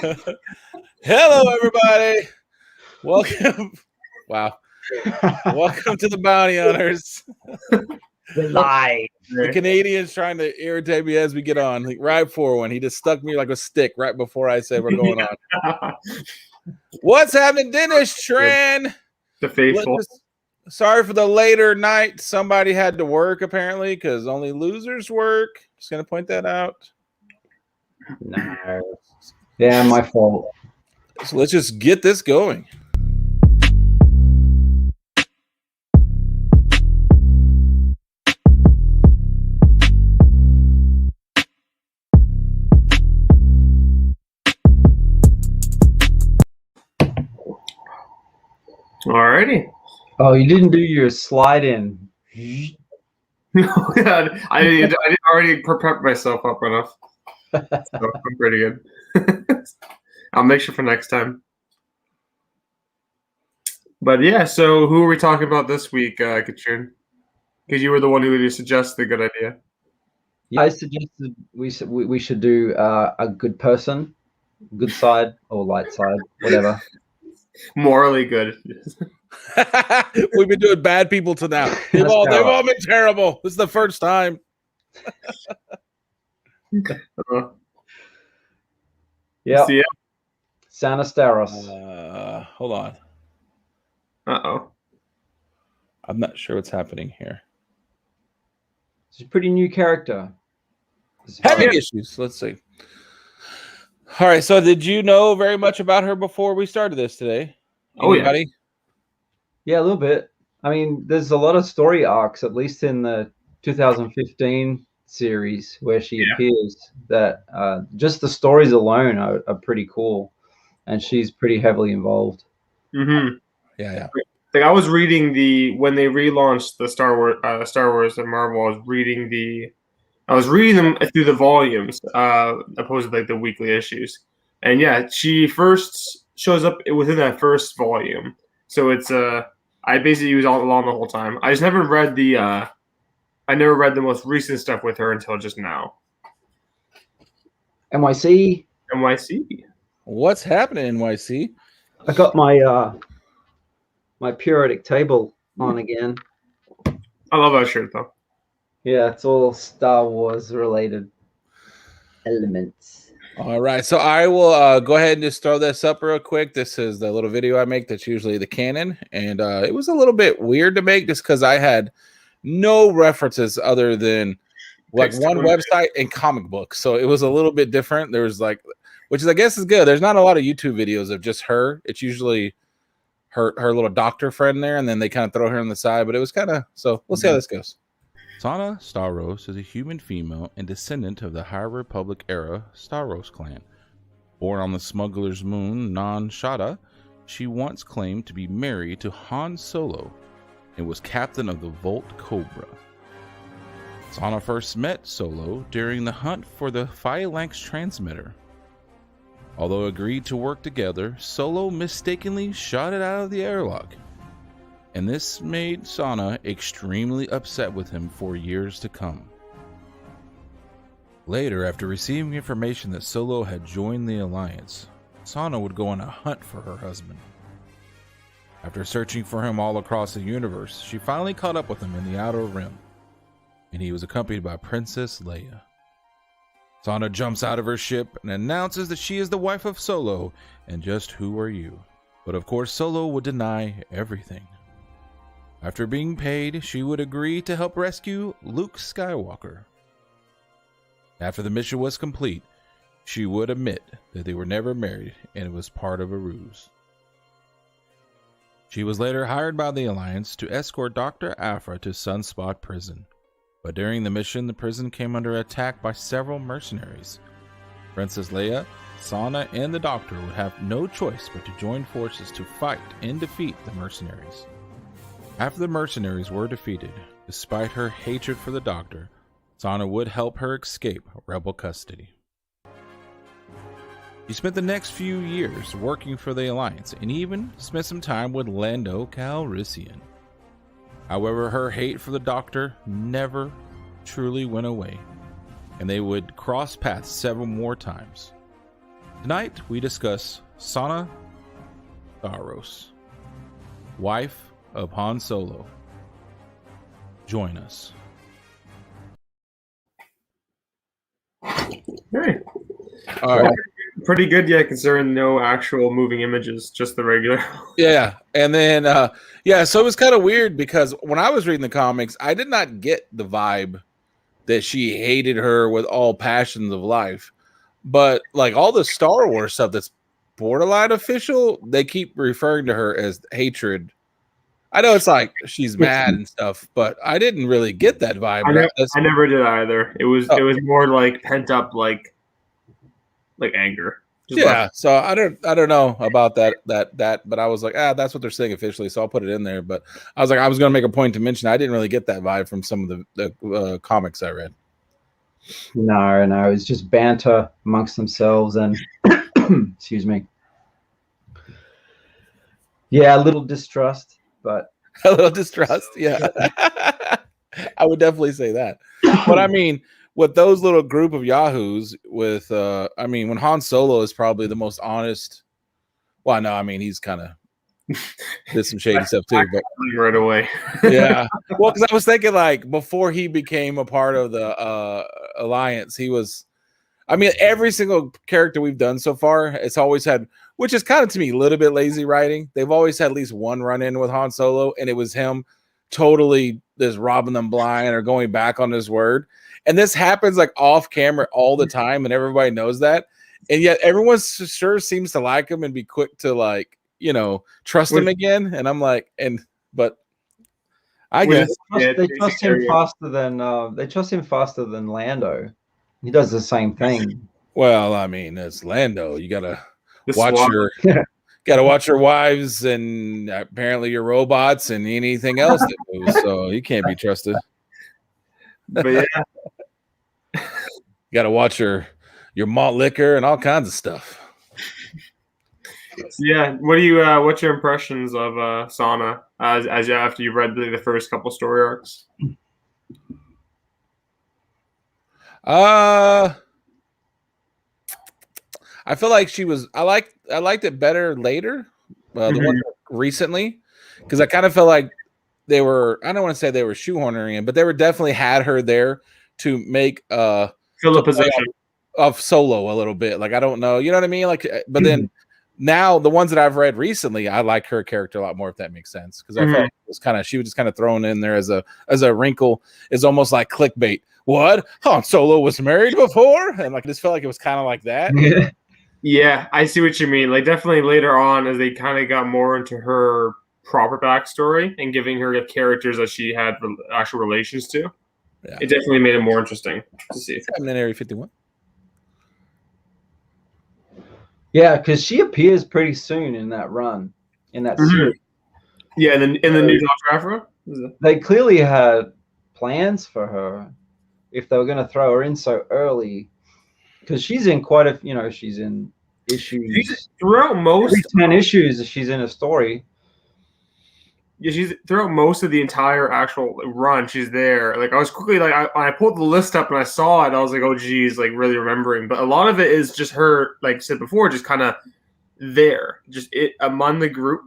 Hello, everybody. Welcome. Wow. Welcome to the Bounty Hunters. Live. The Canadian's trying to irritate me as we get on. Like, right for one. He just stuck me like a stick right before I said we're going on. What's happening, Dennis Tran? The faithful. Sorry for the later night. Somebody had to work, apparently, because only losers work. Just going to point that out. No. Yeah, my fault. So let's just get this going. Alrighty. Oh, you didn't do your slide in. Oh, God. I didn't already prep myself up enough. So I'm pretty good. I'll make sure for next time. But yeah, so who are we talking about this week, Katrine? Because you were the one who suggested the good idea. Yeah, I suggested we should do a good person, good side or light side, whatever. Morally good. We've been doing bad people to now. They've all been terrible. This is the first time. Yeah. See ya. Sana Starros. Hold on. Uh-oh. I'm not sure what's happening here. She's a pretty new character. Having issues. Let's see. All right. So, did you know very much about her before we started this today? Anybody? Yeah, a little bit. I mean, there's a lot of story arcs, at least in the 2015 series where she appears, that just the stories alone are pretty cool, and she's pretty heavily involved. Mm-hmm. Yeah. Like I was reading when they relaunched the Star Wars and Marvel. I was reading them through the volumes, opposed to like the weekly issues. And yeah, she first shows up within that first volume. So it's I basically was all along the whole time. I just never read I never read the most recent stuff with her until just now. NYC. What's happening, NYC? I got my my periodic table on again. I love that shirt though. Yeah, it's all Star Wars related elements. All right, so I will go ahead and just throw this up real quick. This is the little video I make that's usually the canon, and it was a little bit weird to make just because I had no references other than like one website and comic books, so it was a little bit different. There was like, which is I guess is good. There's not a lot of YouTube videos of just her. It's usually her little doctor friend there, and then they kind of throw her on the side. But it was kind of so. We'll see how this goes. Sana Starros is a human female and descendant of the High Republic era Starros clan. Born on the smuggler's moon, Nan Shada, she once claimed to be married to Han Solo and was captain of the Volt Cobra. Sana first met Solo during the hunt for the Phalanx transmitter. Although agreed to work together, Solo mistakenly shot it out of the airlock, and this made Sana extremely upset with him for years to come. Later, after receiving information that Solo had joined the Alliance, Sana would go on a hunt for her husband. After searching for him all across the universe, she finally caught up with him in the Outer Rim, and he was accompanied by Princess Leia. Sana jumps out of her ship and announces that she is the wife of Solo, and just who are you? But of course Solo would deny everything. After being paid, she would agree to help rescue Luke Skywalker. After the mission was complete, she would admit that they were never married and it was part of a ruse. She was later hired by the Alliance to escort Doctor Aphra to Sunspot Prison. But during the mission, the prison came under attack by several mercenaries. Princess Leia, Sana, and the Doctor would have no choice but to join forces to fight and defeat the mercenaries. After the mercenaries were defeated, despite her hatred for the Doctor, Sana would help her escape rebel custody. She spent the next few years working for the Alliance and even spent some time with Lando Calrissian. However, her hate for the Doctor never truly went away, and they would cross paths several more times. Tonight we discuss Sana Starros, wife of Han Solo. Join us. Hey. All right. Pretty good, yeah, considering no actual moving images, just the regular. Yeah. And then, so it was kind of weird because when I was reading the comics, I did not get the vibe that she hated her with all passions of life. But like all the Star Wars stuff that's borderline official, they keep referring to her as hatred. I know it's like she's mad and stuff, but I didn't really get that vibe. I never did either. It was more like pent up like anger. So I don't know about that, but I was like, that's what they're saying officially, so I'll put it in there. But I was going to make a point to mention I didn't really get that vibe from some of the comics I read. No, it's just banter amongst themselves and excuse me. Yeah, a little distrust, but a little distrust. Yeah, I would definitely say that. But I mean, with those little group of yahoos, with when Han Solo is probably the most honest. Well, no, I mean he's kind of did some shady stuff too, but right away. Yeah, well, because I was thinking like before he became a part of the alliance, he was. I mean, every single character we've done so far, it's always had, which is kind of to me a little bit lazy writing. They've always had at least one run-in with Han Solo, and it was him totally just robbing them blind or going back on his word. And this happens like off camera all the time, and everybody knows that. And yet everyone sure seems to like him and be quick to like, trust him again. And I'm like, but I guess they trust him faster than Lando. He does the same thing. Well, I mean, it's Lando. You gotta watch your wives and apparently your robots and anything else that moves. So you can't be trusted. But yeah, you gotta watch your malt liquor and all kinds of stuff. Yeah, what's your impressions of Sana as after you read the first couple story arcs? I feel like she was. I liked it better later, the one recently, because I kind of felt like they were. I don't want to say they were shoehorning in, but they were definitely had her there to make fill the position of Solo a little bit. Like I don't know, you know what I mean? Like, but then now the ones that I've read recently, I like her character a lot more. If that makes sense, because I felt like it was she was just kind of thrown in there as a wrinkle. Is almost like clickbait. What? Han Solo was married before, and like I just felt like it was kind of like that. Yeah, I see what you mean. Like definitely later on, as they kind of got more into her proper backstory and giving her the characters that she had actual relations to, it definitely made it more interesting to see. I'm in Area 51. Yeah, because she appears pretty soon in that run, in that series. Yeah, and in the new Doctor Aphra, they clearly had plans for her if they were going to throw her in so early. Because she's in quite a, she's in issues. Throughout most 10 issues, she's in a story. Yeah, she's throughout most of the entire actual run. She's there. Like I was quickly I pulled the list up and I saw it. I was like, oh geez, like really remembering. But a lot of it is just her, like I said before, just kind of there, just it among the group,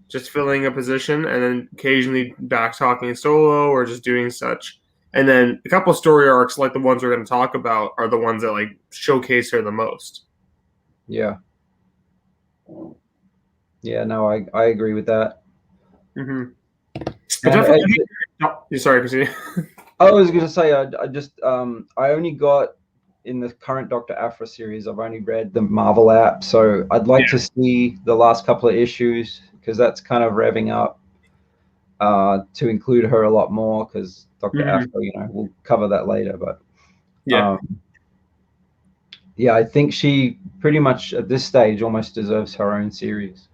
just filling a position, and then occasionally back talking solo or just doing such. And then a couple of story arcs, like the ones we're going to talk about, are the ones that like showcase her the most. Yeah. Yeah, no, I agree with that. Sorry, Christine. I was going to say, I only got in the current Doctor Aphra series, I've only read the Marvel app, so I'd like to see the last couple of issues because that's kind of revving up to include her a lot more because Doctor Aphra, we'll cover that later, but I think she pretty much at this stage almost deserves her own series.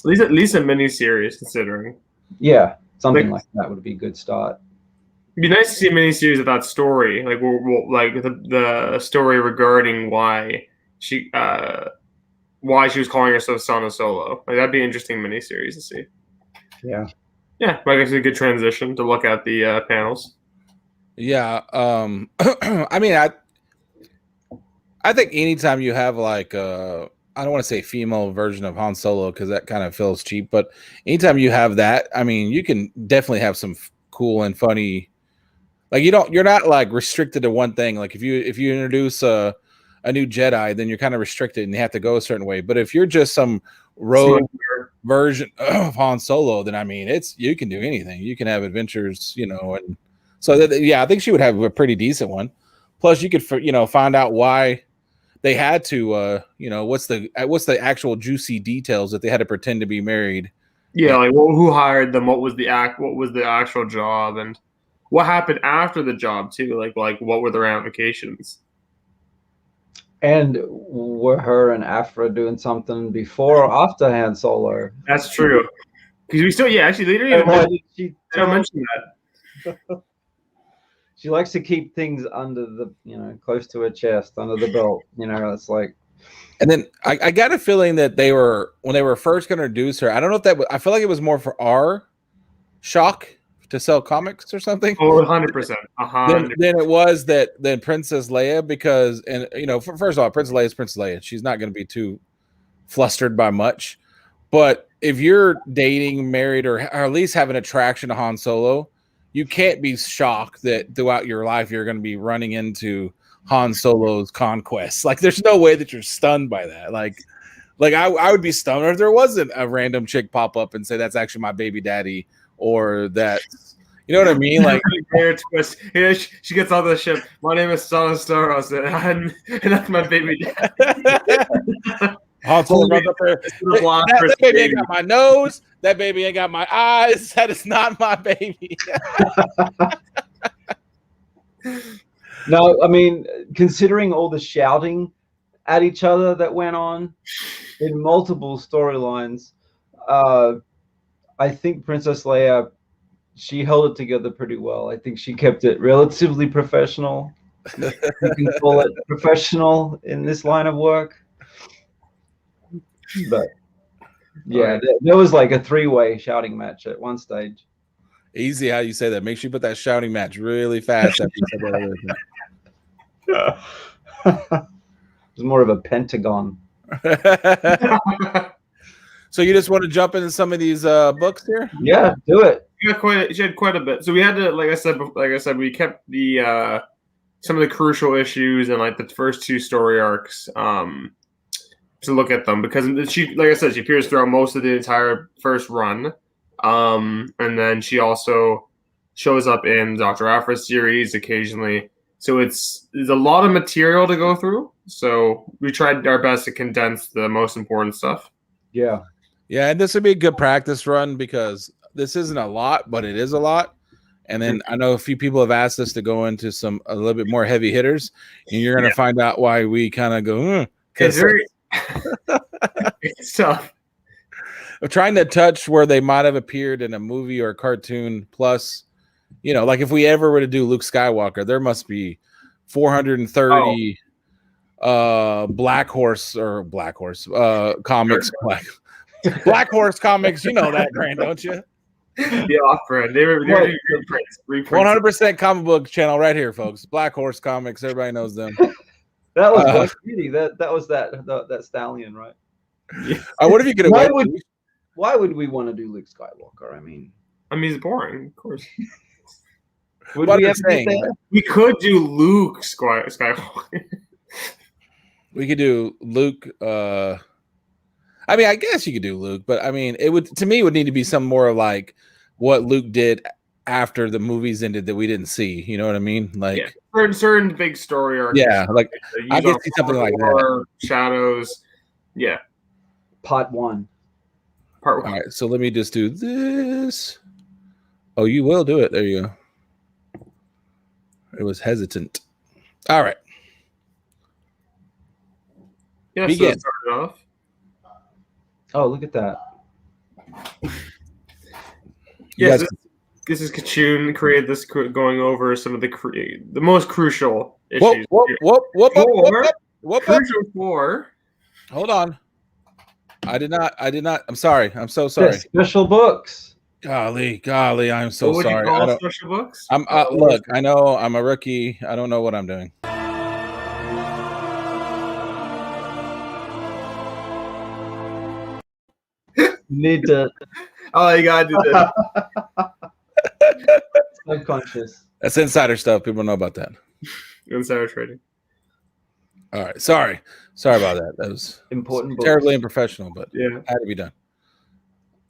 At least a mini series, considering. Yeah, something like that would be a good start. It'd be nice to see a mini series of that story, like like the story regarding why she was calling herself Sana Solo. Like that'd be an interesting mini series to see. Yeah. Yeah, I guess it's a good transition to look at the panels. Yeah, I mean, I I think anytime you have like I don't want to say female version of Han Solo because that kind of feels cheap, but anytime you have that, I mean, you can definitely have some cool and funny. Like you're not like restricted to one thing. Like if you introduce a new Jedi, then you're kind of restricted and you have to go a certain way. But if you're just some rogue version of Han Solo, then I mean, you can do anything. You can have adventures, and so I think she would have a pretty decent one. Plus, you could find out why they had to, what's the actual juicy details that they had to pretend to be married. Yeah, like who hired them? What was the actual job, and what happened after the job too? Like what were the ramifications? And were her and Aphra doing something before or after Han Solo? That's true. Because we still, actually, they didn't even mention that. She likes to keep things under the, close to her chest, under the belt. It's like. And then I got a feeling that when they were first going to introduce her, I don't know if I feel like it was more for our shock to sell comics or something. Oh, 100%. Then it was then Princess Leia, because, and first of all, Princess Leia is Princess Leia. She's not going to be too flustered by much. But if you're dating, married, or at least have an attraction to Han Solo, you can't be shocked that throughout your life you're going to be running into Han Solo's conquests. Like, there's no way that you're stunned by that. Like I would be stunned if there wasn't a random chick pop up and say that's actually my baby daddy, or that, you know what I mean? Like, she gets on the ship. My name is Sana Starros, and that's my baby daddy. Han Solo runs up there. That baby ain't got my nose. That baby ain't got my eyes. That is not my baby. No, I mean, considering all the shouting at each other that went on in multiple storylines, I think Princess Leia, she held it together pretty well. I think she kept it relatively professional. You can call it professional in this line of work. But yeah, there was like a 3-way shouting match at one stage. Easy how you say that. Make sure you put that shouting match really fast after you said that. It's more of a pentagon. So you just want to jump into some of these books here? Yeah, do it. She had quite a bit. So we had to, like I said, we kept the some of the crucial issues and like the first 2 story arcs to look at them, because she, like I said, she appears throughout most of the entire first run. And then she also shows up in Doctor Aphra series occasionally. So there's a lot of material to go through. So we tried our best to condense the most important stuff. Yeah. Yeah, and this would be a good practice run because this isn't a lot, but it is a lot. And then I know a few people have asked us to go into a little bit more heavy hitters, and you're going to find out why we kind of go, it's tough. I'm trying to touch where they might have appeared in a movie or a cartoon. Plus, like if we ever were to do Luke Skywalker, there must be 430 Black Horse comics. Black Horse comics, you know that, Grant, don't you? Yeah, off-brand. They were doing reprints. 100% comic book channel right here, folks. Black Horse comics, everybody knows them. That was Black Beauty. That was that stallion, right? Yeah. What if you could? Why would we want to do Luke Skywalker? I mean, it's boring, of course. Would we ever do that? We could do Luke Skywalker. We could do Luke. I mean, I guess you could do Luke, but I mean, it would need to be some more of like what Luke did after the movies ended that we didn't see. You know what I mean? Like certain big story arcs. Yeah, like I could see something like that. Shadows. Yeah. Part 1. All right, so let me just do this. Oh, you will do it. There you go. It was hesitant. All right. Yeah, begin. So start off. Oh, look at that. Yes, this is Kachun created this, going over some of the most crucial issues. Crucial 4. Hold on. I did not. I'm sorry. I'm so sorry. Special books. Golly, I'm so what sorry. Would you call special books? Look, I know I'm a rookie. I don't know what I'm doing. Need to Oh, you gotta do this. subconscious. That's insider stuff. People know about that. Insider trading. All right. Sorry about that. That was Important books. terribly unprofessional, but Yeah. had to be done.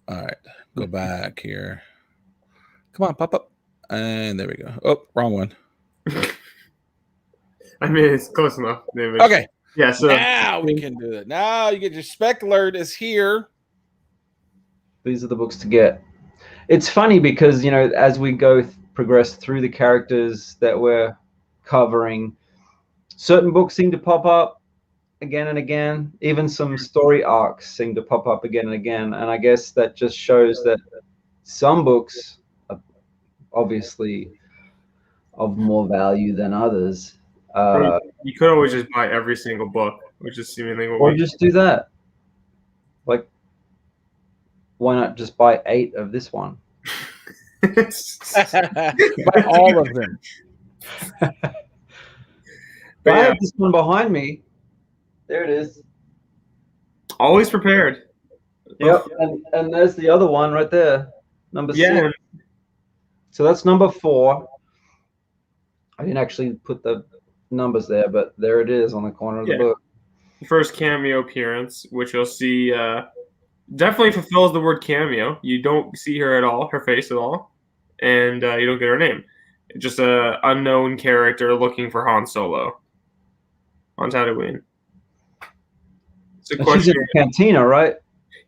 All right. Go back here. Come on, pop up. And there we go. Oh, wrong one. I mean, it's close enough. Okay. Yeah, so Now we can do that. Now you get your spec alert is here. These are the books to get. It's funny because, you know, as we progress through the characters that we're covering, certain books seem to pop up again and again. Even some story arcs seem to pop up again and again. And I guess that just shows that some books are obviously of more value than others. you could always just buy every single book, which is seemingly what Or we just do that. Like, why not just buy 8 of this one? By all of them. But I yeah, have this one behind me. There it is. always prepared. Yep, and there's the other one right there, number 6. So that's number 4. I didn't actually put the numbers there, but there it is on the corner of the book. First cameo appearance, which you'll see, definitely fulfills the word cameo. You don't see her at all, her face at all, and you don't get her name. Just a unknown character looking for Han Solo on Tatooine. It's a And question. she's in the cantina, right?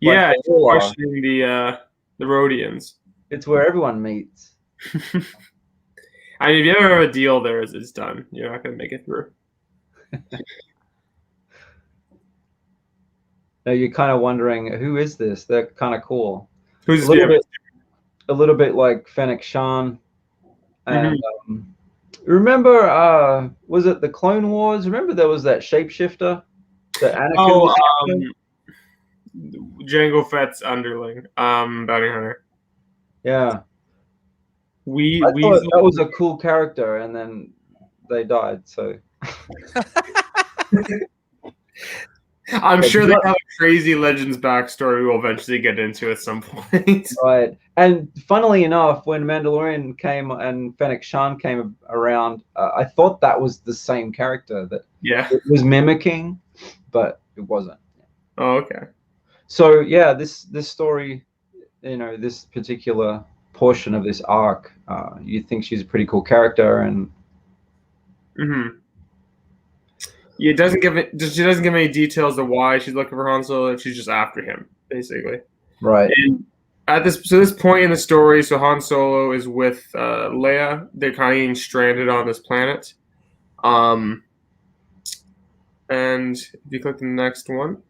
Yeah, Like it's the Ola. questioning the Rhodians. It's where everyone meets. I mean, if you ever have a deal there, it's done. You're not going to make it through. Now you're kind of wondering, who is this? They're kind of cool. Who's A little bit like Fennec Shan. And remember, was it the Clone Wars? Remember there was that shapeshifter that Anakin was after? Jango Fett's underling, bounty hunter. Yeah. I We thought that was a cool character, and then they died. So I'm sure they have a crazy Legends backstory we'll eventually get into at some point. right. And funnily enough, when Mandalorian came and Fennec Shan came around, I thought that was the same character that it was mimicking, but it wasn't. Oh, okay. So yeah, this story, you know, this particular portion of this arc, you think she's a pretty cool character, and She doesn't give any details of why she's looking for Han Solo. She's just after him, basically. right. And at this point in the story, so Han Solo is with Leia. They're kind of getting stranded on this planet. And if you click the next one.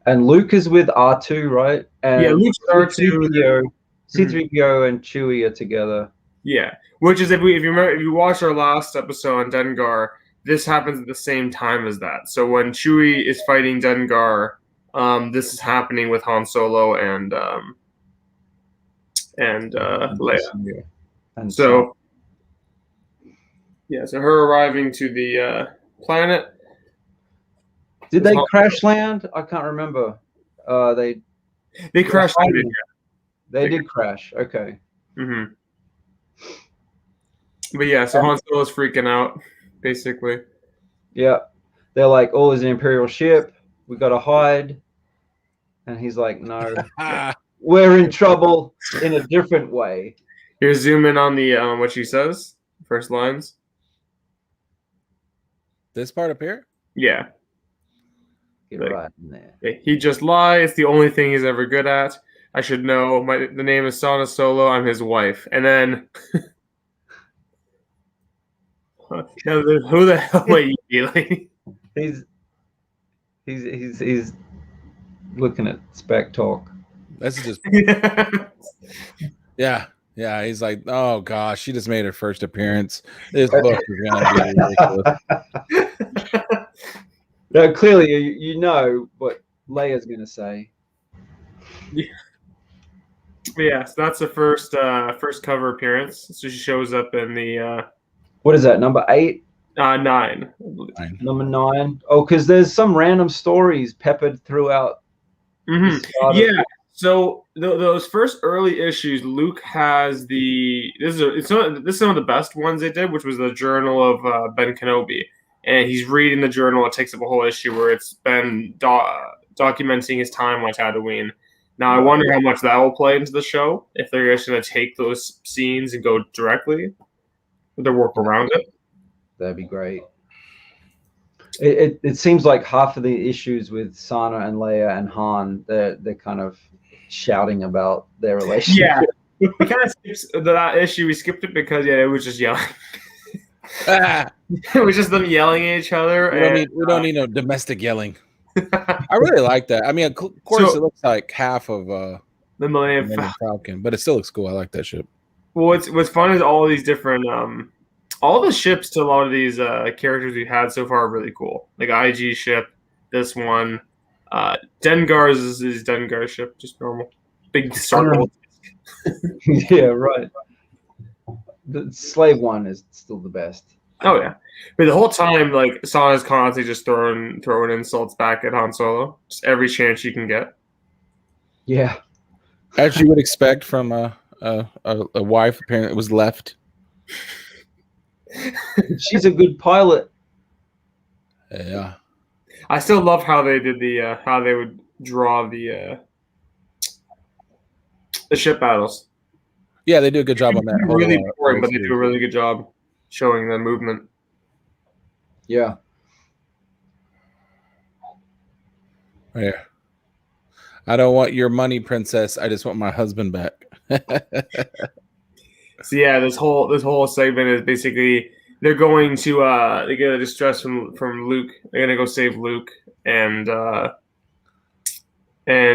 And Luke is with R2, right? And yeah, Luke's R2. C-3PO and Chewie are together. Yeah, which is if you watch our last episode on Dengar, this happens at the same time as that. So when Chewie is fighting Dengar, this is happening with Han Solo and Leia. And So yeah, so her arriving to the planet. Did they crash land? I can't remember. They crashed. They did crash. Okay. Mm-hmm. But yeah, so Han Solo's freaking out, basically. Yeah. They're like, oh, there's an Imperial ship. We got to hide. And he's like, no, we're in trouble in a different way. Here, zoom in on the what she says. First lines. This part up here? Yeah. Get right in there. He just lies. It's the only thing he's ever good at. I should know. The name is Sana Solo. I'm his wife. And then, who the hell are you, Eli? He's looking at spec talk. That's just yeah. He's like, oh gosh, she just made her first appearance. This book is gonna be ridiculous. No, clearly you know what Leia's gonna say. Yeah, so that's the first cover appearance. So she shows up in the what is that, number 8? 9. Number 9. Oh, because there's some random stories peppered throughout. Mm-hmm. Yeah. So those first early issues, Luke has this is some of the best ones they did, which was the Journal of Ben Kenobi, and he's reading the journal. It takes up a whole issue where it's Ben documenting his time on Tatooine. Now I wonder how much that will play into the show, if they're just going to take those scenes and go directly, or they work around it. That'd be great. It seems like half of the issues with Sana and Leia and Han, they're kind of shouting about their relationship. Yeah, we kind of skipped that issue. We skipped it because it was just yelling. It was just them yelling at each other. We don't need no domestic yelling. I really like that. I mean, of course, it looks like half of the Millennium Falcon, but it still looks cool. I like that ship. Well, what's fun is all these different, all the ships to a lot of these characters we've had so far are really cool. Like IG ship, this one, Dengar's is Dengar's ship, just normal, big circle. Yeah, right. The slave one is still the best. Oh yeah, but the whole time, like Sana's constantly just throwing insults back at Han Solo, just every chance you can get. Yeah, as you would expect from a wife. Apparently, it was left. She's a good pilot. Yeah, I still love how they did how they would draw the ship battles. Yeah, they do a good job on that. Really boring, but they do a really good job showing the movement. Yeah. Yeah. I don't want your money, princess. I just want my husband back. So yeah, this whole segment is basically they're going to they get a distress from Luke. They're gonna go save Luke, and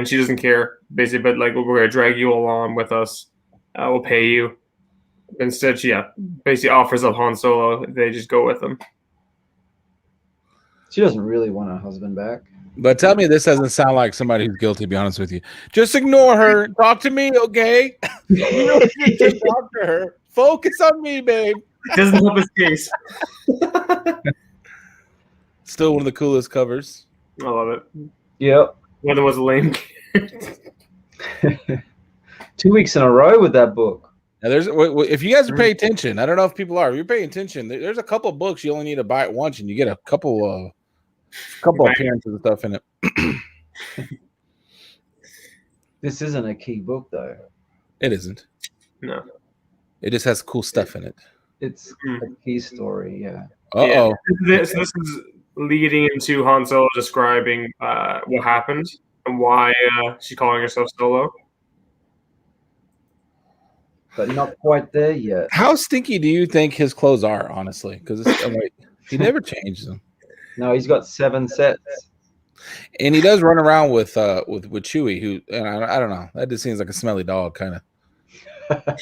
she doesn't care basically, but like we're gonna drag you along with us. We'll pay you. Instead, she basically offers up Han Solo if they just go with him. She doesn't really want her husband back. But tell me this doesn't sound like somebody who's guilty, to be honest with you. Just ignore her. Talk to me, okay? You don't need to talk to her. Focus on me, babe. Doesn't help his case. Still one of the coolest covers. I love it. Yep. One of the most lame. 2 weeks in a row with that book. Now if you guys are paying attention, I don't know if people are. If you're paying attention, there's a couple of books you only need to buy it once, and you get a couple appearances and stuff in it. This isn't a key book, though. It isn't. No. It just has cool stuff in it. It's a key story, yeah. Uh-oh. Yeah. This is leading into Han Solo describing what happened and why she's calling herself Solo. But not quite there yet. How stinky do you think his clothes are, honestly? Because like, he never changes them. No, he's got 7 sets. And he does run around with Chewie, who, and I don't know, that just seems like a smelly dog, kind of.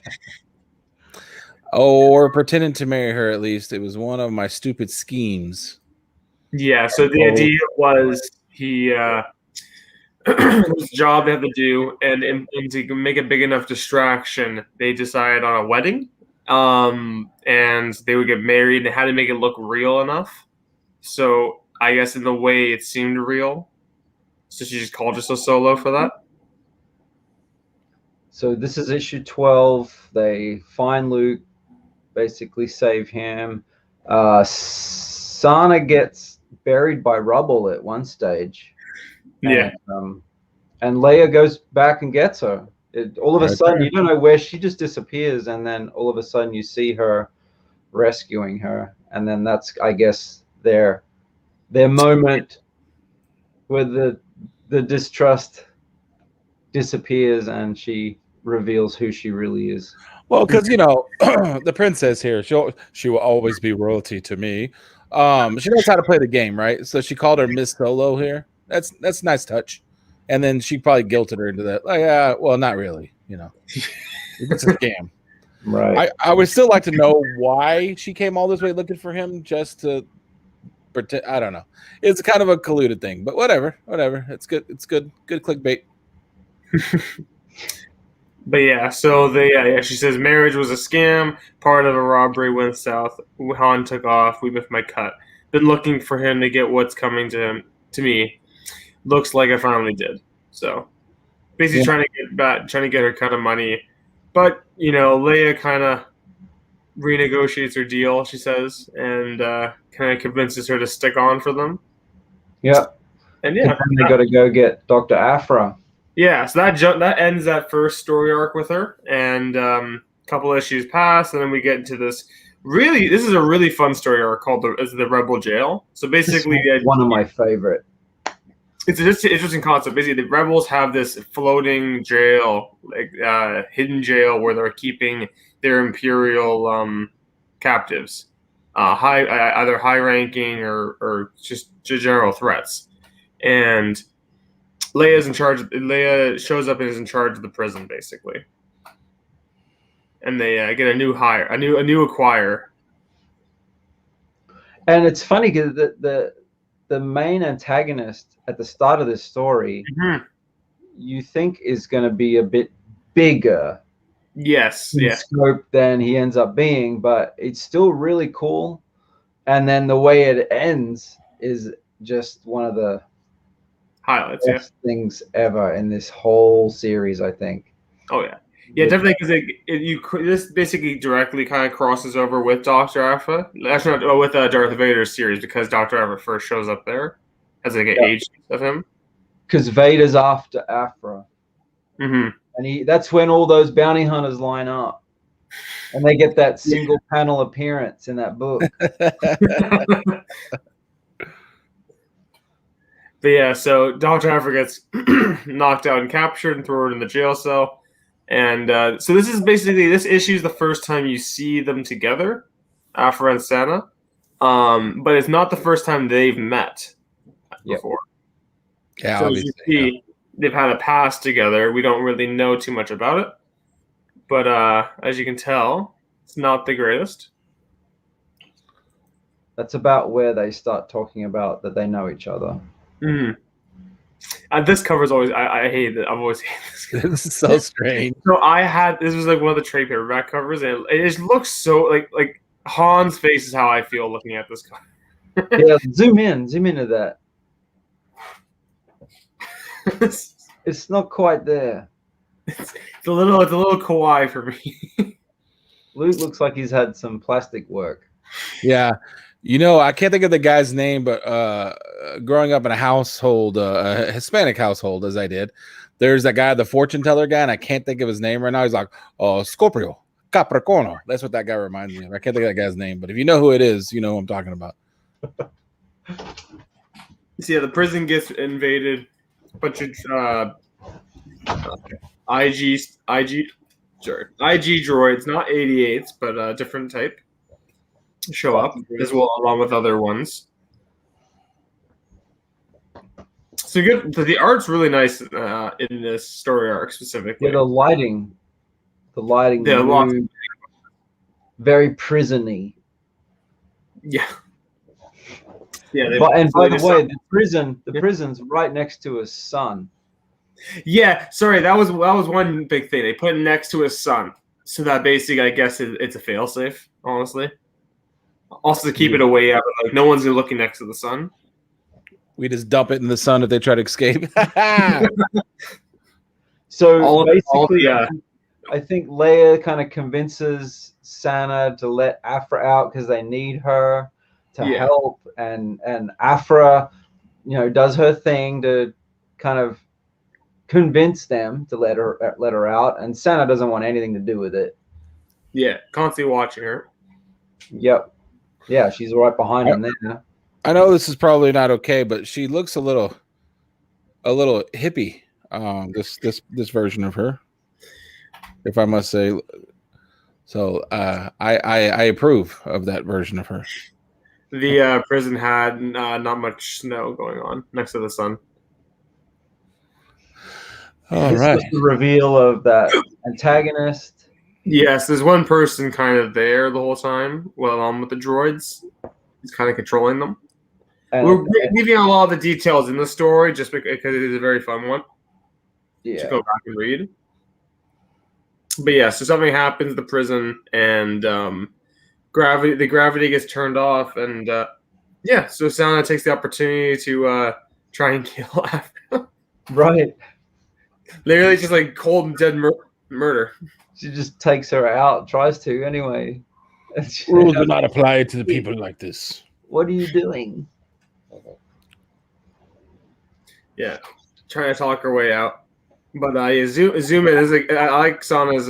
Or pretending to marry her, at least. It was one of my stupid schemes. Yeah, so the idea was he his job they have to do, and to make a big enough distraction, they decided on a wedding, and they would get married. They had to make it look real enough. So I guess in the way it seemed real, so she just called herself Solo for that. So this is issue 12. They find Luke, basically save him. Sana gets buried by rubble at one stage. Yeah. And Leia goes back and gets her. All of a sudden, you don't know where she just disappears, and then all of a sudden you see her rescuing her, and then that's, I guess, their moment where the distrust disappears and she reveals who she really is. Well, because the princess here, she will always be royalty to me. She knows how to play the game, right? So she called her Miss Solo here. That's a nice touch. And then she probably guilted her into that. Like, well, not really. It's a scam. Right. I would still like to know why she came all this way looking for him, just to pretend. I don't know. It's kind of a colluded thing, but whatever. It's good. It's good clickbait. But yeah, so she says marriage was a scam. Part of a robbery went south. Han took off. We missed my cut. Been looking for him to get what's coming to me. Looks like I finally did. So basically trying to get her cut of money. But Leia kind of renegotiates her deal, she says, and kind of convinces her to stick on for them. Yep. And Then they got to go get Doctor Aphra. Yeah, so that ends that first story arc with her, and a couple issues pass, and then we get into this. This is a really fun story arc called the Rebel Jail. So basically, one of my favorite. It's just an interesting concept. Basically, the rebels have this floating jail, like hidden jail, where they're keeping their Imperial captives, either high-ranking or just general threats. And Leia's in charge. Leia shows up and is in charge of the prison, basically. And they get a new hire, a new acquire. And it's funny because the main antagonist at the start of this story, you think is going to be a bit bigger, in scope than he ends up being, but it's still really cool. And then the way it ends is just one of the highlights, best things ever in this whole series, I think. Oh yeah. Yeah, definitely, because this basically directly kind of crosses over with Doctor Aphra. Actually, not with Darth Vader's series, because Doctor Aphra first shows up there as like an agent of him. Because Vader's after Aphra, and that's when all those bounty hunters line up, and they get that single panel appearance in that book. But yeah, so Doctor Aphra gets knocked out and captured and thrown in the jail cell. And so this issue is the first time you see them together, Aphra and Sana. But it's not the first time they've met before. Yeah, so obviously. As you see, they've had a past together. We don't really know too much about it. But as you can tell, it's not the greatest. That's about where they start talking about that they know each other. This cover's always I hate it. I've always hated this. This is so strange. So this was like one of the trade paperback covers, and it just looks so like Han's face is how I feel looking at this cover. Yeah, zoom into that. It's not quite there. It's a little kawaii for me. Luke looks like he's had some plastic work. Yeah. I can't think of the guy's name, but growing up in a household, a Hispanic household, as I did, there's that guy, the fortune teller guy, and I can't think of his name right now. He's like, Scorpio, Capricorno. That's what that guy reminds me of. I can't think of that guy's name, but if you know who it is, you know who I'm talking about. So yeah, the prison gets invaded. A bunch of IG droids, not 88s, but a different type, show up as well, along with other ones. So good. So the art's really nice in this story arc specifically. Yeah, the lighting, very prison-y. Yeah. And by the way, the prison's right next to his son. Yeah, sorry, that was one big thing. They put it next to his son, so that basically, I guess, it's a failsafe. Honestly, also to keep it away out, like no one's looking next to the sun. We just dump it in the sun if they try to escape. So basically, I think Leia kind of convinces Sana to let Aphra out because they need her to help, and Aphra, does her thing to kind of convince them to let her out, and Sana doesn't want anything to do with it. Yeah, constantly watching her. Yep. Yeah, she's right behind him there. I know this is probably not okay, but she looks a little hippie. This version of her, if I must say. So I approve of that version of her. The prison had not much snow going on next to the sun. All this right. was the reveal of that antagonist. Yes, there's one person kind of there the whole time, along with the droids. He's kind of controlling them. We're leaving out a lot of the details in the story just because it is a very fun one. Yeah. To go back and read. But yeah, so something happens in the prison, and the gravity gets turned off, and so Sana takes the opportunity to try and kill Aphra. Right. Literally just like cold and dead murder. She just takes her out, tries to anyway. Rules do not apply to the people like this. What are you doing? Yeah, trying to talk her way out. But zoom in. I like Sana's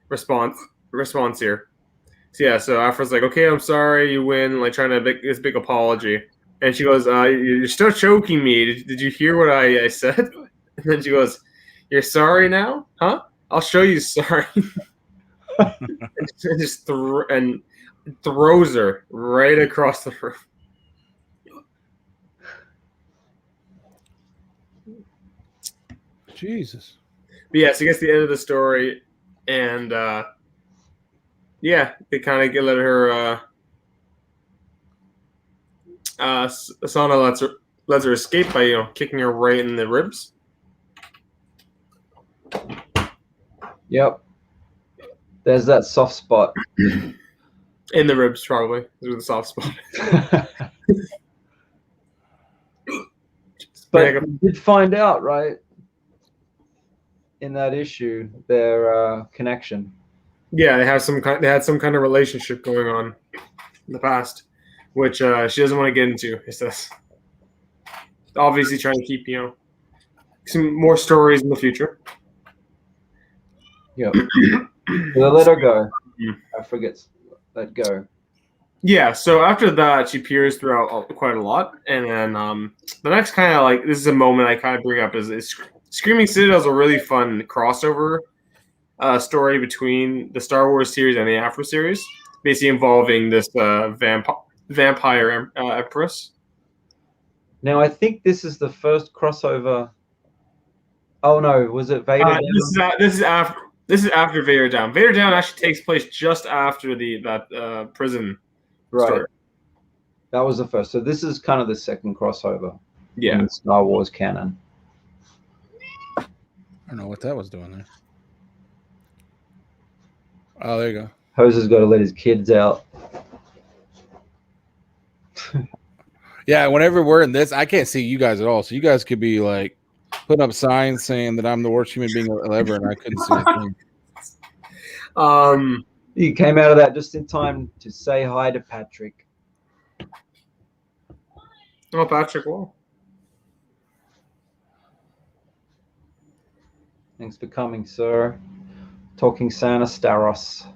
response here. So yeah, so Aphra's like, okay, I'm sorry, you win. Like trying to make this big apology, and she goes, "You're still choking me. Did you hear what I said?" And then she goes, "You're sorry now, huh? I'll show you sorry." and just throws her right across the room. Jesus. But yeah, so he gets the end of the story, and yeah, they kind of let her. Sana lets her escape by kicking her right in the ribs. Yep. There's that soft spot. In the ribs, probably. Is with a soft spot. But you did find out, right? In that issue, their connection. Yeah, they had some kind of relationship going on in the past, which she doesn't want to get into. It says, obviously, trying to keep some more stories in the future. Yep. So let her go. I forget. Let go. Yeah. So after that, she peers throughout quite a lot, and then the next kind of like this is a moment I kind of bring up is Screaming Citadel is a really fun crossover story between the Star Wars series and the Aphra series, basically involving this vampire empress. Now I think this is the first crossover. Oh no, was it Vader? This is after Vader Down. Vader Down actually takes place just after that prison story. That was the first. So this is kind of the second crossover. Yeah. In the Star Wars canon. I don't know what that was doing there. Oh, there you go. Hoser's got to let his kids out. Yeah, whenever we're in this, I can't see you guys at all. So you guys could be like putting up signs saying that I'm the worst human being ever, and I couldn't see a thing. You came out of that just in time to say hi to Patrick. Oh, Patrick, well. Thanks for coming, sir. Talking Sana Starros.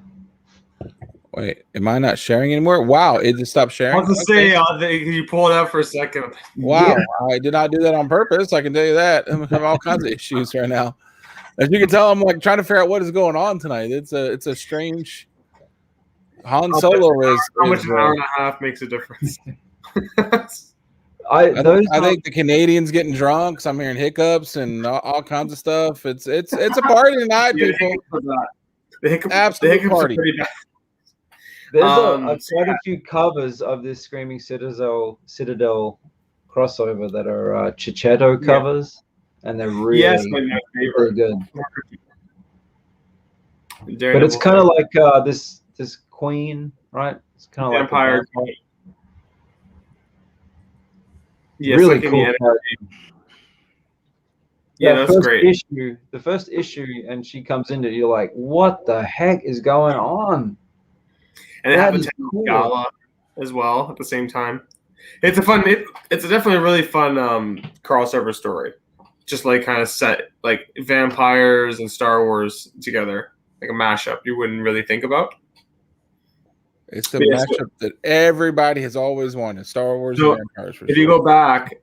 Wait, am I not sharing anymore? Wow, it just stopped sharing. I was to say, you pulled out for a second. Wow, yeah. I did not do that on purpose. I can tell you that. I'm having all kinds of issues right now. As you can tell, I'm like trying to figure out what is going on tonight. It's a strange. Han Solo is. How much an hour and a half makes a difference? I think the Canadians getting drunk. So I'm hearing hiccups and all kinds of stuff. It's a party tonight, people. Absolute party. There's quite a few covers of this Screaming Citadel crossover that are Chichetto covers, and they're really good. But it's kind of like this queen, right? It's kind of Vampire. Like yes, really like cool. Yeah, that's great. The first issue, and she comes into it, you're like, what the heck is going on? And they have a gala as well at the same time. It's it's definitely a really fun crossover story. Just like kind of set like vampires and Star Wars together, like a mashup you wouldn't really think about. It's the mashup that everybody has always wanted: Star Wars and vampires. If you go back,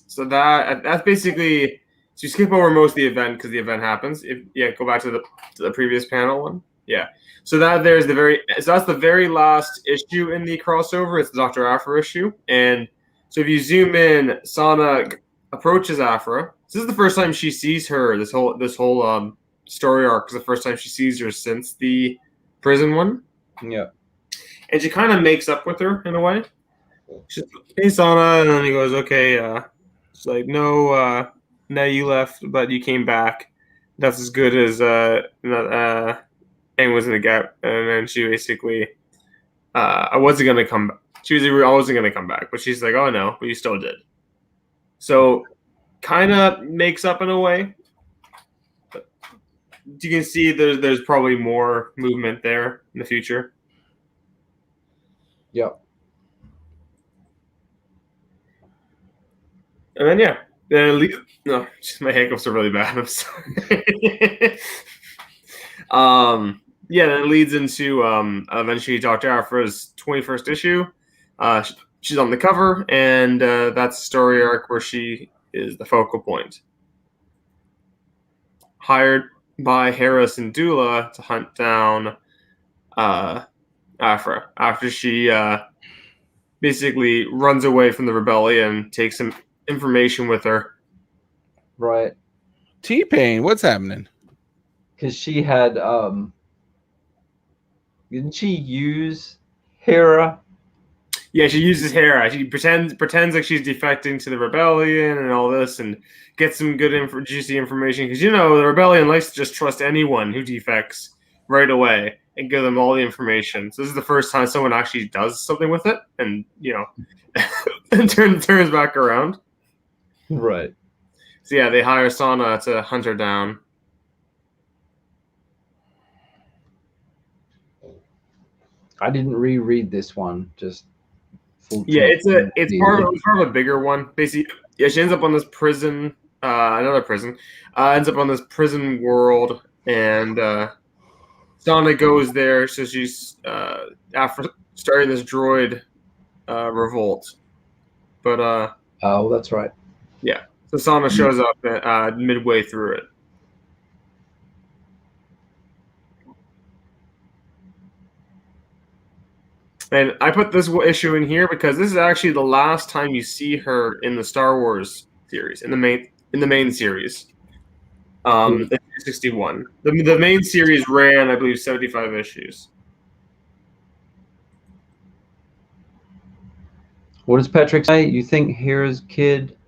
so that's basically. So you skip over most of the event because the event happens. Go back to the previous panel one. Yeah. So that's the very last issue in the crossover. It's the Doctor Aphra issue, and so if you zoom in, Sana approaches Aphra. This is the first time she sees her. This whole story arc is the first time she sees her since the prison one. Yeah, and she kind of makes up with her in a way. She's like, "Hey, Sana," and then he goes, "Okay." She's like, "No, no, you left, but you came back. That's as good as was in the gap." And then she basically, I wasn't gonna come back. I wasn't gonna come back, but she's like, "Oh no, but you still did." So kind of makes up in a way. But you can see there's probably more movement there in the future. Yep. And then no, my hiccups are really bad. I'm sorry. Then it leads into eventually Doctor Aphra's 21st issue. She's on the cover, and that's a story arc where she is the focal point. Hired by Harris and Dula to hunt down Aphra after she basically runs away from the rebellion, takes some information with her. Right. T-Pain, what's happening? Because she had didn't she use Hera? Yeah, she uses Hera. She pretends like she's defecting to the rebellion and all this, and gets some good juicy information. Because the rebellion likes to just trust anyone who defects right away and give them all the information. So this is the first time someone actually does something with it, and and turns back around. Right. So yeah, they hire Sana to hunt her down. I didn't reread this one. Just yeah, it's part of a bigger one. Basically, yeah, she ends up on this prison, another prison. Ends up on this prison world, and Sana goes there. So she's after starting this droid revolt. But oh, that's right. Yeah, so Sana shows up midway through it. And I put this issue in here because this is actually the last time you see her in the Star Wars series, in the main series. 61. The main series ran, I believe, 75 issues. What does Patrick say? You think Hera's kid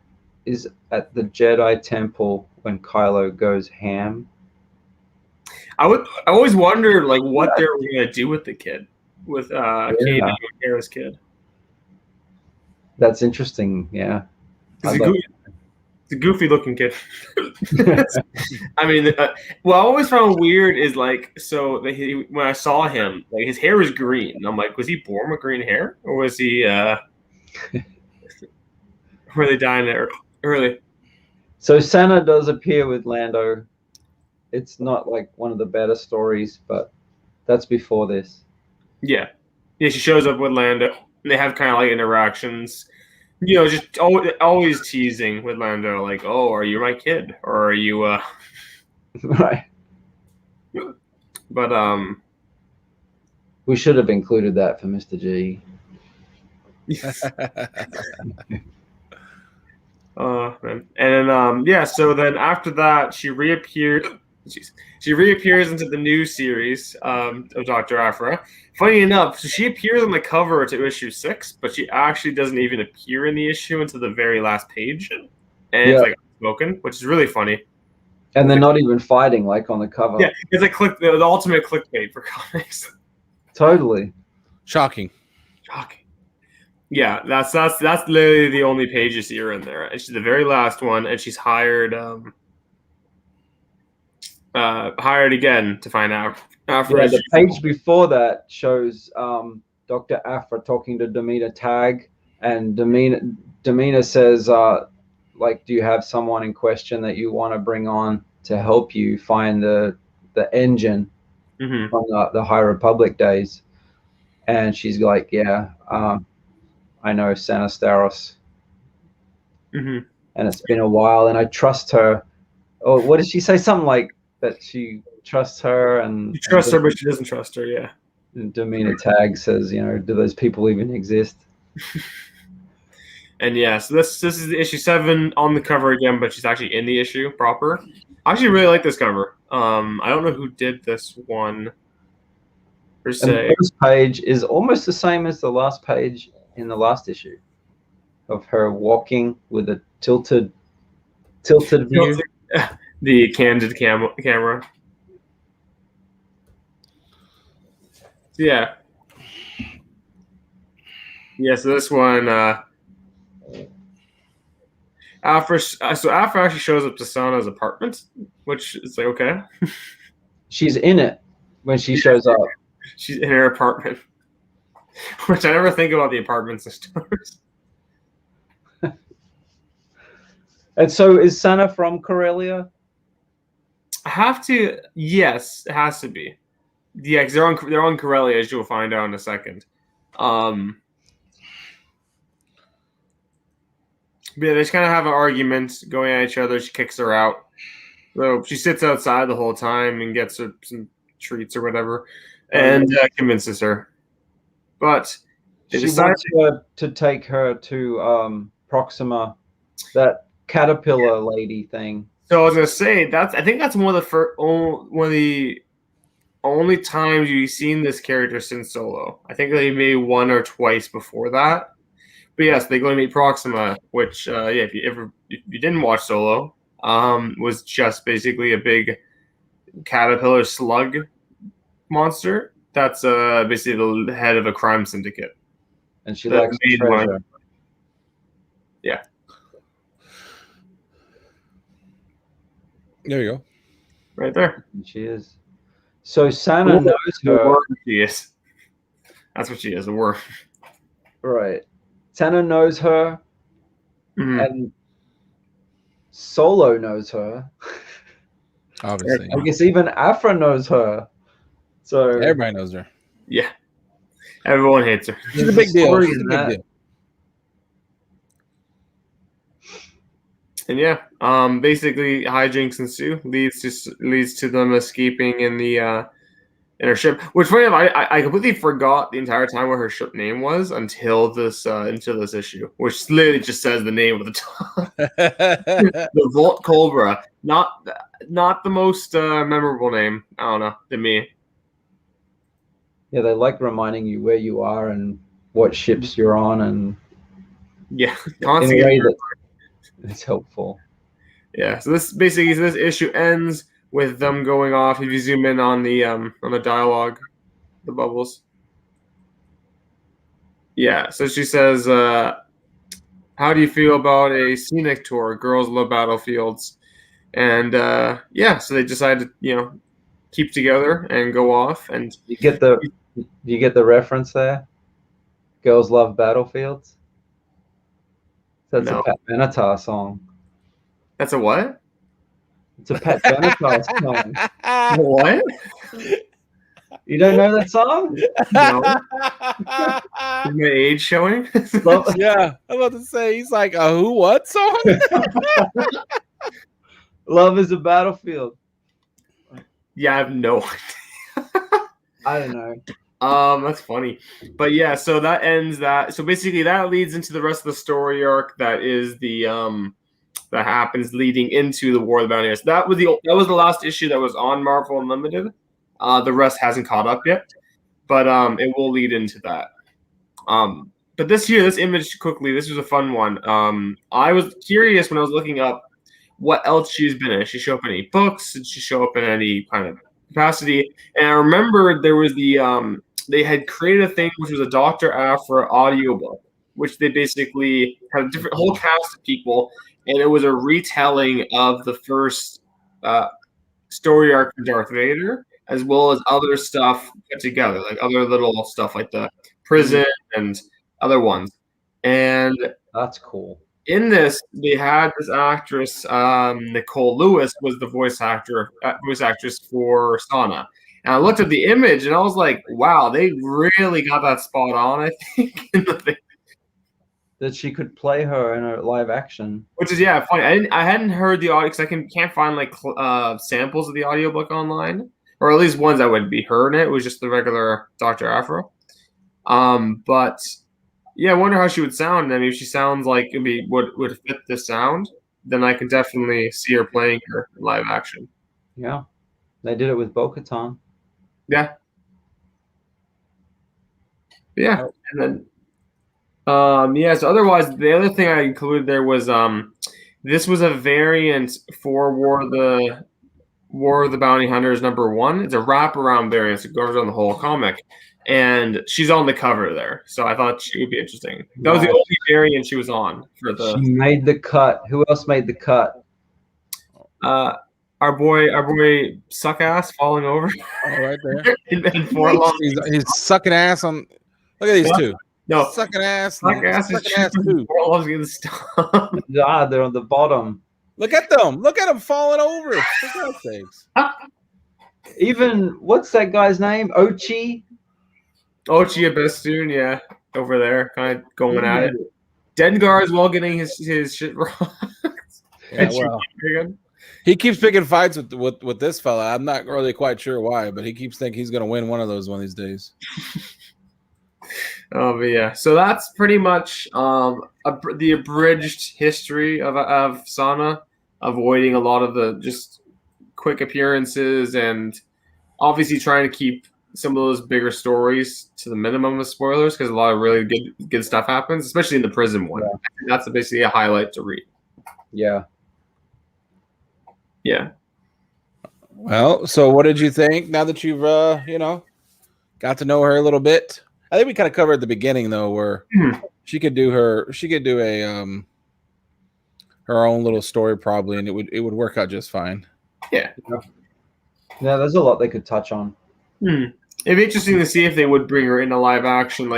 is at the Jedi Temple when Kylo goes ham? I always wondered what they were gonna do with the kid, with Katie and Hera's kid. That's interesting. Yeah, it's a goofy looking kid. I mean, what I always found weird is when I saw him, his hair was green. And I'm like, was he born with green hair, or was he? Were they dying there early? So Sana does appear with Lando. It's not like one of the better stories, but that's before this. Yeah, she shows up with Lando. And they have kind of interactions. Just always teasing with Lando, oh, are you my kid, or are you? Right. But we should have included that for Mr. G. Oh man, and then so then after that she reappeared. She reappears into the new series of Doctor Aphra. Funny enough, so she appears on the cover to issue 6, but she actually doesn't even appear in the issue until the very last page, and it's unspoken, which is really funny. And they're not even fighting on the cover. Yeah, it's the ultimate clickbait for comics. Totally shocking. Yeah, that's literally the only page you see her in there. She's the very last one, and she's hired again to find out. The page before that shows Dr. Aphra talking to Demeter Tag, and Demeter says, do you have someone in question that you want to bring on to help you find the engine from the High Republic days? And she's like, yeah, I know Sana Starros. And it's been a while, and I trust her. Oh, what did she say? Something like that she trusts her, and you trust her, but she doesn't trust her. Yeah. And Demeter Tag says, do those people even exist? And yeah, so this is issue 7 on the cover again, but she's actually in the issue proper. I actually really like this cover. I don't know who did this one per se. And the first page is almost the same as the last page in the last issue, of her walking with a tilted view. The candid camera. Yeah. Yeah, so this one So Aphra actually shows up to Sana's apartment, which is like, okay. She's in it when she shows up. She's in her apartment, which I never think about the apartments in stores. And so is Sana from Corellia? I have to. Yes, it has to be. Yeah, because they're on Corellia, as you'll find out in a second. But yeah, they just kind of have an argument going at each other. She kicks her out. So she sits outside the whole time and gets her some treats or whatever, and convinces her. But she wants her to take her to Proxima, that caterpillar lady thing. So I was gonna say I think that's one of the only times you've seen this character since Solo. I think they maybe one or twice before that. But yes, they go to meet Proxima, which if you didn't watch Solo, was just basically a big caterpillar slug monster. That's basically the head of a crime syndicate. And she likes treasure. Yeah. There you go. Right there. She is. So Sana knows her. She is. That's what she is, a worm. Right. Sana knows her, and Solo knows her. Obviously. I guess even Aphra knows her. So everybody knows her. Yeah. Everyone hates her. She's a big deal. She's a big deal. And yeah, basically hijinks ensue, leads to them escaping in the in her ship. Which funny enough, I completely forgot the entire time what her ship name was until this issue, which literally just says the name of the top. The Volt Cobra, not the most memorable name. I don't know, to me. Yeah, they like reminding you where you are and what ships you're on, and yeah, in a way that it's helpful. Yeah, so this issue ends with them going off. If you zoom in on the dialogue, the bubbles. Yeah, so she says, "How do you feel about a scenic tour? Girls love battlefields." And yeah, so they decide to keep together and go off. And you get the reference there. Girls love battlefields. That's a Pat Benatar song. That's a what? It's a Pat Benatar song. What? You don't know that song? No. Is my age showing? Yeah, I'm about to say he's like a who what song? Love is a battlefield. Yeah, I have no idea. I don't know. That's funny. But yeah, so that ends that. So basically that leads into the rest of the story arc that is the that happens leading into the War of the Bounty Hunters. That was the last issue that was on Marvel Unlimited. The rest hasn't caught up yet. But it will lead into that. But this image quickly, this was a fun one. I was curious when I was looking up what else she's been in. Did she show up in any books? Did she show up in any kind of capacity? And I remember there was they had created a thing which was a Doctor Aphra audiobook, which they basically had a different whole cast of people, and it was a retelling of the first story arc of Darth Vader, as well as other stuff put together, like other little stuff like the prison and other ones. And that's cool. In this, they had this actress, Nicole Lewis, was the voice actress for Sana. And I looked at the image and I was like, wow, they really got that spot on, I think, in the thing. That she could play her in a live action. Which is, yeah, funny. I hadn't heard the audio, because I can't find like samples of the audiobook online, or at least ones that would be heard in it. It was just the regular Doctor Aphra. But yeah, I wonder how she would sound. I mean, if she sounds like would fit the sound, then I can definitely see her playing her in live action. Yeah, they did it with Bo-Katan. Yeah. Yeah, and then so otherwise, the other thing I included there was this was a variant for War of the Bounty Hunters #1. It's a wraparound variant, so it goes on the whole comic. and she's on the cover there. So I thought she would be interesting. That was the Right. only variant she was on for the. She made the cut. Who else made the cut? Our boy, suck ass falling over. Oh, right there. in 4 long. He's sucking ass on. Look at these two. No, Sucking ass. suck ass is too. 4 longs getting stuck. Ah, they're on the bottom. Look at them. Look at them falling over. For God's sakes. Even what's that guy's name? Ochi. Ochi Abestoon, yeah, over there, kind of going at it. Dengar as well, getting his shit wrong. Yeah, well, he keeps picking fights with this fella. I'm not really quite sure why, but he keeps thinking he's going to win one of these days. Oh, but yeah. So that's pretty much the abridged history of Sana, avoiding a lot of the just quick appearances and obviously trying to keep some of those bigger stories to the minimum of spoilers because a lot of really good stuff happens, especially in the prison one. Yeah. That's basically a highlight to read. Yeah. Yeah. Well, so what did you think now that you've got to know her a little bit? I think we kind of covered at the beginning though, where she could do a her own little story probably, and it would work out just fine. Yeah. Yeah, there's a lot they could touch on. It'd be interesting to see if they would bring her into live action,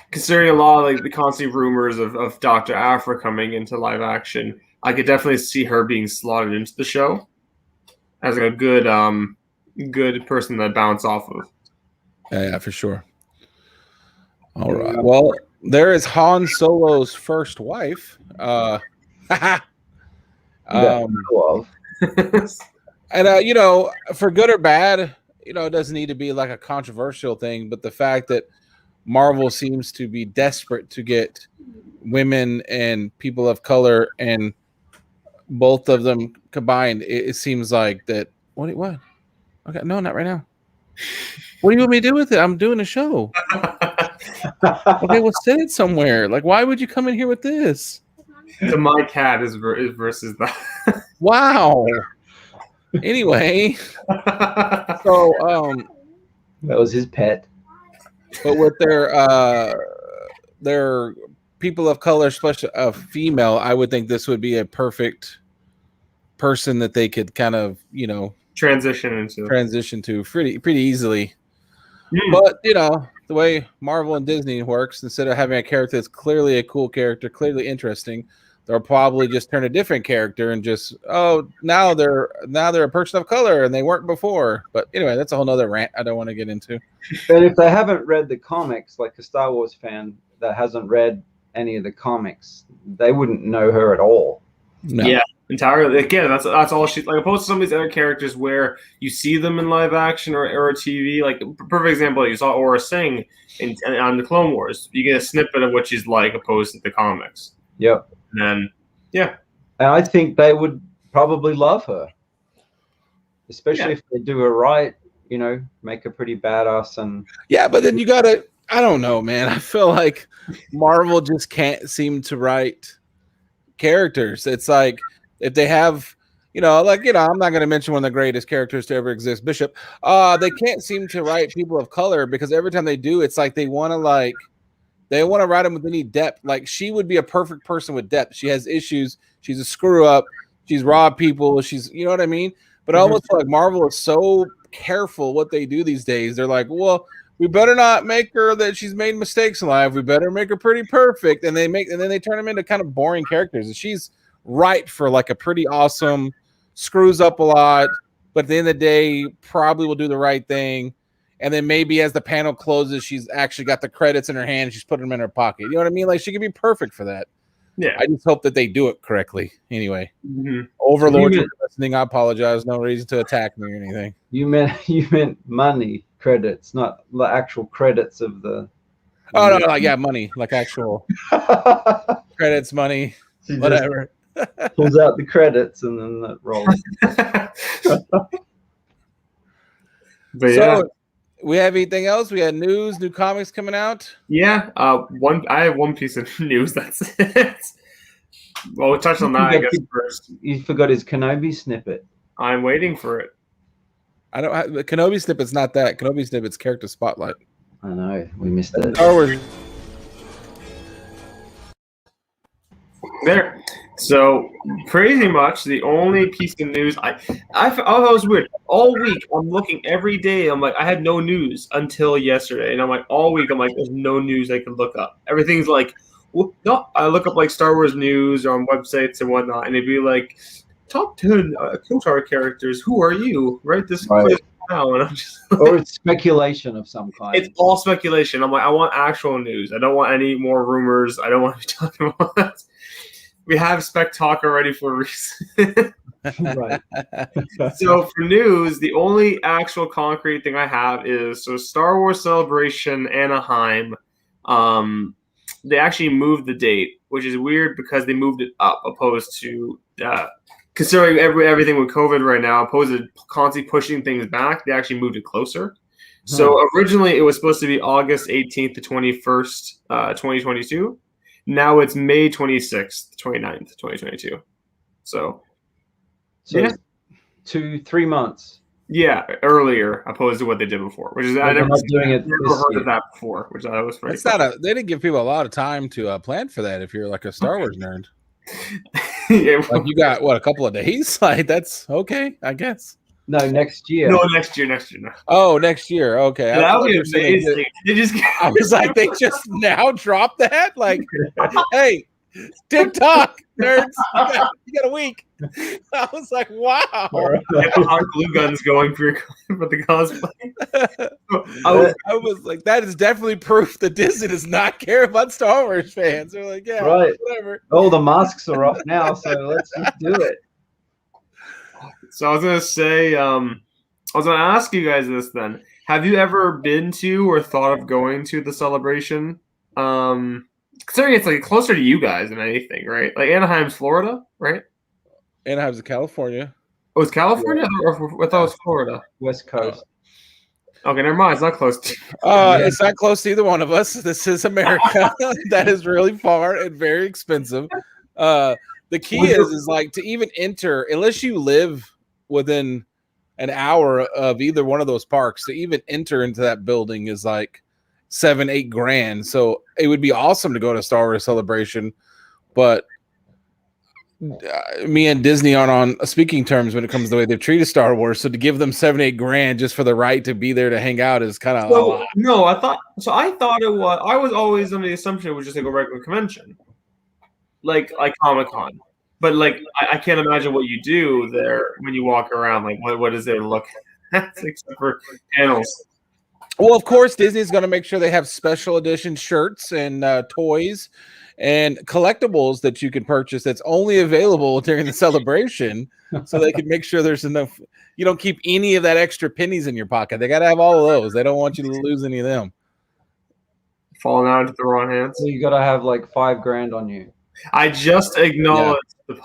considering a lot of the constant rumors of Doctor Aphra coming into live action. I could definitely see her being slotted into the show as a good person to bounce off of. Yeah, for sure. All right. Well, there is Han Solo's first wife. And for good or bad, it doesn't need to be like a controversial thing, but the fact that Marvel seems to be desperate to get women and people of color and both of them combined, it seems like that. What? Okay, no, not right now. What do you want me to do with it? I'm doing a show. Okay, well, sit it somewhere. Like, why would you come in here with this? So my cat is versus that. Wow. Anyway, so that was his pet. But with their people of color, especially a female, I would think this would be a perfect person that they could kind of transition to pretty easily. But the way Marvel and Disney works, instead of having a character that's clearly a cool character, clearly interesting, they'll probably just turn a different character and just now they're a person of color and they weren't before. But anyway, that's a whole nother rant I don't want to get into. But if they haven't read the comics, like a Star Wars fan that hasn't read any of the comics, they wouldn't know her at all. No. Yeah, entirely. Again, that's all she opposed to some of these other characters where you see them in live action or TV. Like perfect example, you saw Aura Singh on the Clone Wars. You get a snippet of what she's like opposed to the comics. Yep. And then, yeah. And I think they would probably love her, especially if they do her right. Make her pretty badass and. Yeah, but then you gotta. I don't know, man. I feel like Marvel just can't seem to write characters. It's like if they have, I'm not going to mention one of the greatest characters to ever exist, Bishop. They can't seem to write people of color because every time they do, it's like they want to write them with any depth. Like she would be a perfect person with depth. She has issues. She's a screw up. She's robbed people. She's, you know what I mean? But I almost feel like Marvel is so careful what they do these days. They're like, well, we better not make her that she's made mistakes in life. We better make her pretty perfect. And then they turn them into kind of boring characters. And she's right for like a pretty awesome, screws up a lot, but at the end of the day, probably will do the right thing. And then maybe as the panel closes, she's actually got the credits in her hand. And she's putting them in her pocket. You know what I mean? Like she could be perfect for that. Yeah. I just hope that they do it correctly. Anyway, Overlord, you're listening. I apologize. No reason to attack me or anything. You meant money credits, not the actual credits of the. Oh no, money, like actual credits, money, whatever. Pulls out the credits and then that rolls. But yeah. We have anything else? We had news, new comics coming out. Yeah, I have one piece of news. That's it. Well, we'll touch on that, I guess, first. You forgot his Kenobi snippet. I'm waiting for it. I don't. Kenobi snippet's not that. Kenobi snippet's character spotlight. I know we missed it. Star Wars. There. So pretty much the only piece of news I thought it was weird. All week I'm looking every day. I'm like, I had no news until yesterday, and I'm like, all week I'm like, there's no news I can look up. Everything's like, well, no. I look up like Star Wars news on websites and whatnot, and it'd be like, top 10 Kotar characters. Who are you? Write this quiz now, and I'm just or it's speculation of some kind. It's all speculation. I'm like, I want actual news. I don't want any more rumors. I don't want to be talking about that. We have Spec Talk already for a reason. Right. So for news, the only actual concrete thing I have is Star Wars Celebration Anaheim. They actually moved the date, which is weird because they moved it up, opposed to considering everything with COVID right now, opposed to constantly pushing things back. They actually moved it closer. So originally it was supposed to be August 18th to 21st, 2022. Now it's May 26th, 29th, 2022. So yeah. 2-3 months. Yeah, earlier opposed to what they did before, which is I never heard of that before, which I was pretty. They didn't give people a lot of time to plan for that. If you're like a Star Wars nerd, yeah, like you got what, a couple of days? Like that's okay, I guess. No, next year. No, next year. No. Oh, next year. Okay. That would be amazing. I was like, they just now dropped that? Like, hey, TikTok nerds, you got a week. I was like, wow. Hot glue guns going for the cosplay. I was like, that is definitely proof that Disney does not care about Star Wars fans. They're like, yeah, right. Whatever. Oh, the masks are off now, so let's just do it. So I was gonna say, I was gonna ask you guys this then. Have you ever been to or thought of going to the celebration? Considering it's like closer to you guys than anything, right? Like Anaheim's Florida, right? Anaheim's California. Oh, it's California? Or I thought it was Florida. West Coast. Okay, never mind. It's not close to It's not close to either one of us. This is America. That is really far and very expensive. The key is like to even enter, unless you live within an hour of either one of those parks, to even enter into that building is like $7-8 grand. So it would be awesome to go to Star Wars Celebration, but me and Disney aren't on speaking terms when it comes to the way they've treated Star Wars. So to give them $7-8 grand just for the right to be there to hang out is kind of no. I thought it was. I was always under the assumption it was just like a regular convention, like Comic-Con. But like I can't imagine what you do there when you walk around. Like what does it look except for panels? Well, of course, Disney's going to make sure they have special edition shirts and toys and collectibles that you can purchase that's only available during the celebration, so they can make sure there's enough. You don't keep any of that extra pennies in your pocket. They got to have all of those. They don't want you to lose any of them. Falling out into the wrong hands. So you got to have like $5 grand on you. I just acknowledged. Yeah.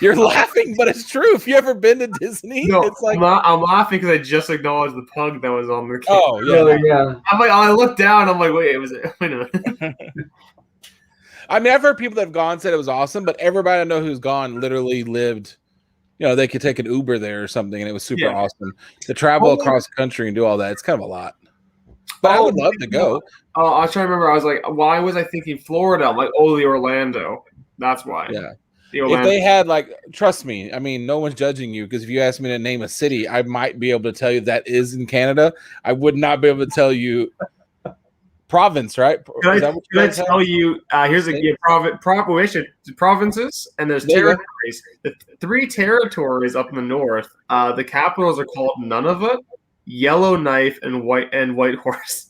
You're laughing, but it's true. If you ever been to Disney, no, it's like I'm laughing because I just acknowledged the pug that was on the. Oh yeah. I'm like, I looked down. I'm like, wait a minute. I mean, I've heard people that have gone said it was awesome, but everybody I know who's gone literally lived. They could take an Uber there or something, and it was super awesome to travel across the country and do all that. It's kind of a lot, but I would love to go. I was trying to remember. I was like, why was I thinking Florida? I'm like, the Orlando. That's why. Yeah. If they had trust me, I mean, no one's judging you, because if you asked me to name a city, I might be able to tell you that is in Canada. I would not be able to tell you province, right? Can I tell you? Here's provinces, and there's territories. The 3 territories up in the north. The capitals are called Nunavut, Yellowknife, and White Horse.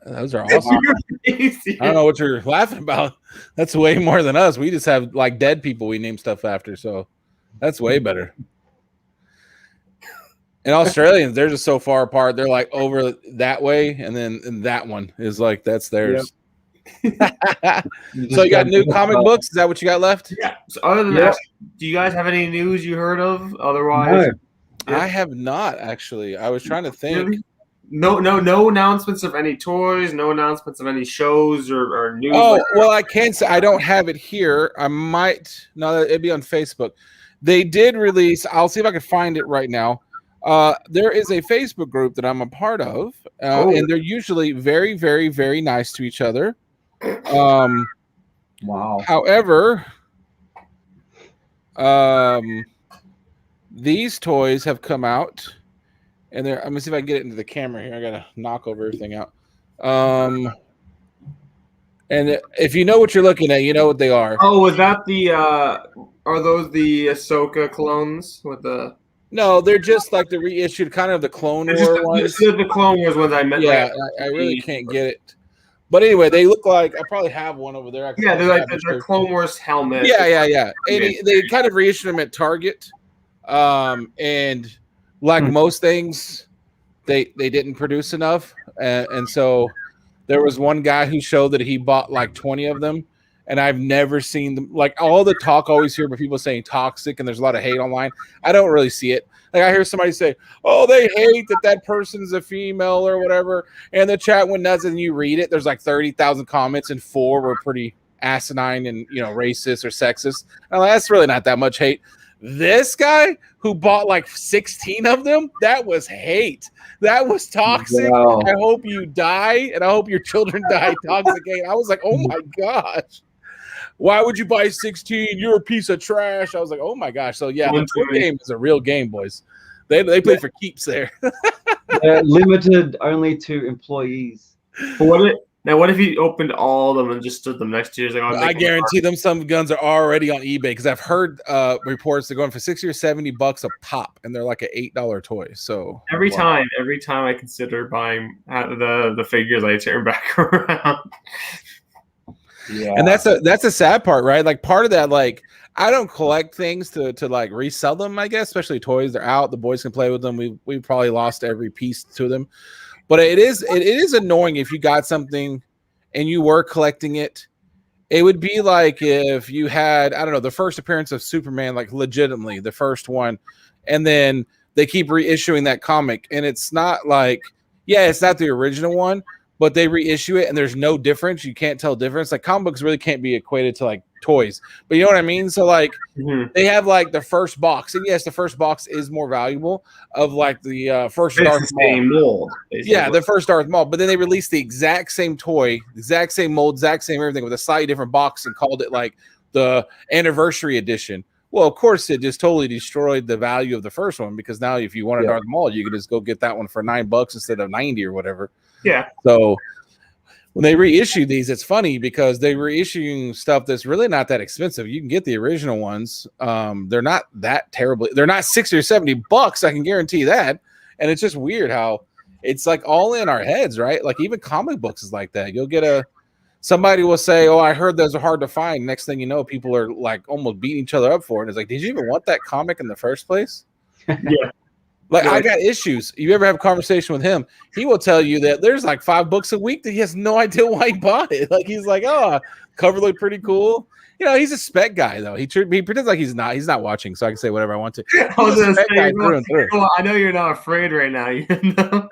Those are awesome. I don't know what you're laughing about. That's way more than us. We just have dead people we name stuff after, so that's way better. And Australians, they're just so far apart. They're like over that way, and then that one is like that's theirs. Yep. So you got new comic books? Is that what you got left? Yeah. So other than that, do you guys have any news you heard of? Otherwise, I have not actually. I was trying to think. Really? No announcements of any toys, no announcements of any shows or news. Oh, well, I can't say I don't have it here. I might. No, it'd be on Facebook. They did release. I'll see if I can find it right now. There is a Facebook group that I'm a part of, Oh. and they're usually very, very, very nice to each other. Wow. However, these toys have come out, and I'm gonna see if I can get it into the camera here. I gotta knock over everything out. And if you know what you're looking at, you know what they are. Oh, was that the? Are those the Ahsoka clones with the? No, they're just like the reissued kind of the Clone War ones. The Clone Wars ones I meant. Yeah, I really can't get it. But anyway, they look like I probably have one over there. Yeah, they're like the Clone Wars helmet. Yeah. And they kind of reissued them at Target. And like most things, they didn't produce enough. And so there was one guy who showed that he bought like 20 of them. And I've never seen them. Like all the talk always hear about people saying toxic, and there's a lot of hate online. I don't really see it. Like I hear somebody say, "Oh, they hate that person's a female or whatever," and the chat went nuts. And you read it, there's like 30,000 comments, and 4 were pretty asinine and racist or sexist. And I'm like, that's really not that much hate. This guy who bought like 16 of them, that was hate. That was toxic. Wow. I hope you die, and I hope your children die toxic hate. I was like, oh my gosh. Why would you buy 16? You're a piece of trash. I was like, oh my gosh. So yeah, the toy game is a real game, boys. They play for keeps there. Limited only to employees. What if he opened all of them and just stood them next to you? Like, I guarantee them some guns are already on eBay, because I've heard reports they're going for $60 or $70 a pop, and they're like an $8 toy. So every time I consider buying the figures, I turn back around. Yeah, and that's a sad part, right? Like part of that, like I don't collect things to like resell them, I guess, especially toys. They're out, the boys can play with them. We probably lost every piece to them, but it is annoying if you got something and you were collecting it. It would be like if you had, I don't know, the first appearance of Superman, like legitimately the first one, and then they keep reissuing that comic, and it's not like, yeah, it's not the original one, but they reissue it and there's no difference. You can't tell difference. Like comic books really can't be equated to like toys, but you know what I mean? So like they have like the first box, and yes, the first box is more valuable of like the first Darth Maul. Yeah, the first Darth Maul, but then they released the exact same toy, exact same mold, exact same everything with a slightly different box and called it like the anniversary edition. Well, of course, it just totally destroyed the value of the first one, because now if you want a Darth Maul, you can just go get that one for $9 instead of 90 or whatever. Yeah. So when they reissue these, it's funny because they're reissuing stuff that's really not that expensive. You can get the original ones. They're not that terribly. They're not $60 or $70. I can guarantee that. And it's just weird how it's like all in our heads, right? Like even comic books is like that. You'll get somebody will say, "Oh, I heard those are hard to find." Next thing you know, people are like almost beating each other up for it. It's like, did you even want that comic in the first place? Yeah. Like I got issues. You ever have a conversation with him? He will tell you that there's like $5 a week that he has no idea why he bought it. Like he's like, "Oh, cover looked pretty cool." You know, he's a spec guy though. He pretends like he's not. He's not watching, so I can say whatever I want to. I know you're not afraid right now. You know?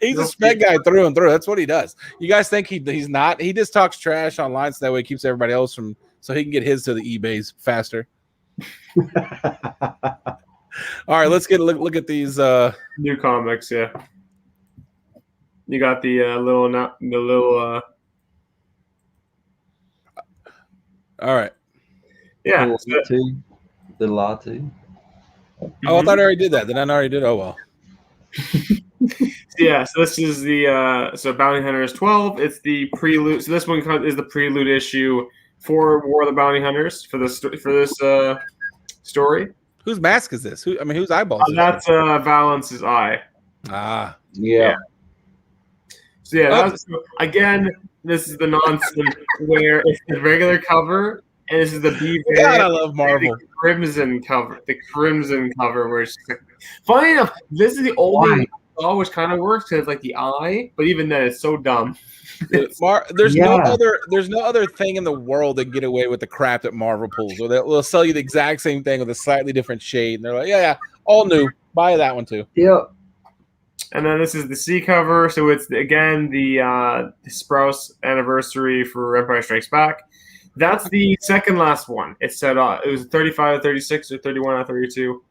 He's a spec guy through and through. That's what he does. You guys think he's not? He just talks trash online, so that way he keeps everybody else from, so he can get his to the eBays faster. All right, let's look at these new comics. Yeah, you got the little. All right. Yeah. The latte. Oh, I thought I already did that. Then I already did. Oh well. Yeah. So this is the Bounty Hunters 12. It's the prelude. So this one is the prelude issue for War of the Bounty Hunters for this story. Whose mask is this? Whose eyeballs? That's Valence's eye. Ah. Yeah. So yeah, again, this is the nonsense where it's the regular cover, and this is the B. God, I love Marvel. The crimson cover, where it's like, funny enough, this is the only one which kind of works because it's like the eye, but even then, it's so dumb. There's no other thing in the world that can get away with the crap that Marvel pulls. Or they'll sell you the exact same thing with a slightly different shade, and they're like, yeah, all new. Buy that one too. Yep. And then this is the C cover, so it's again the Sprouse anniversary for Empire Strikes Back. That's the second last one. It said it was 35 out of 36 or 31 out of 32.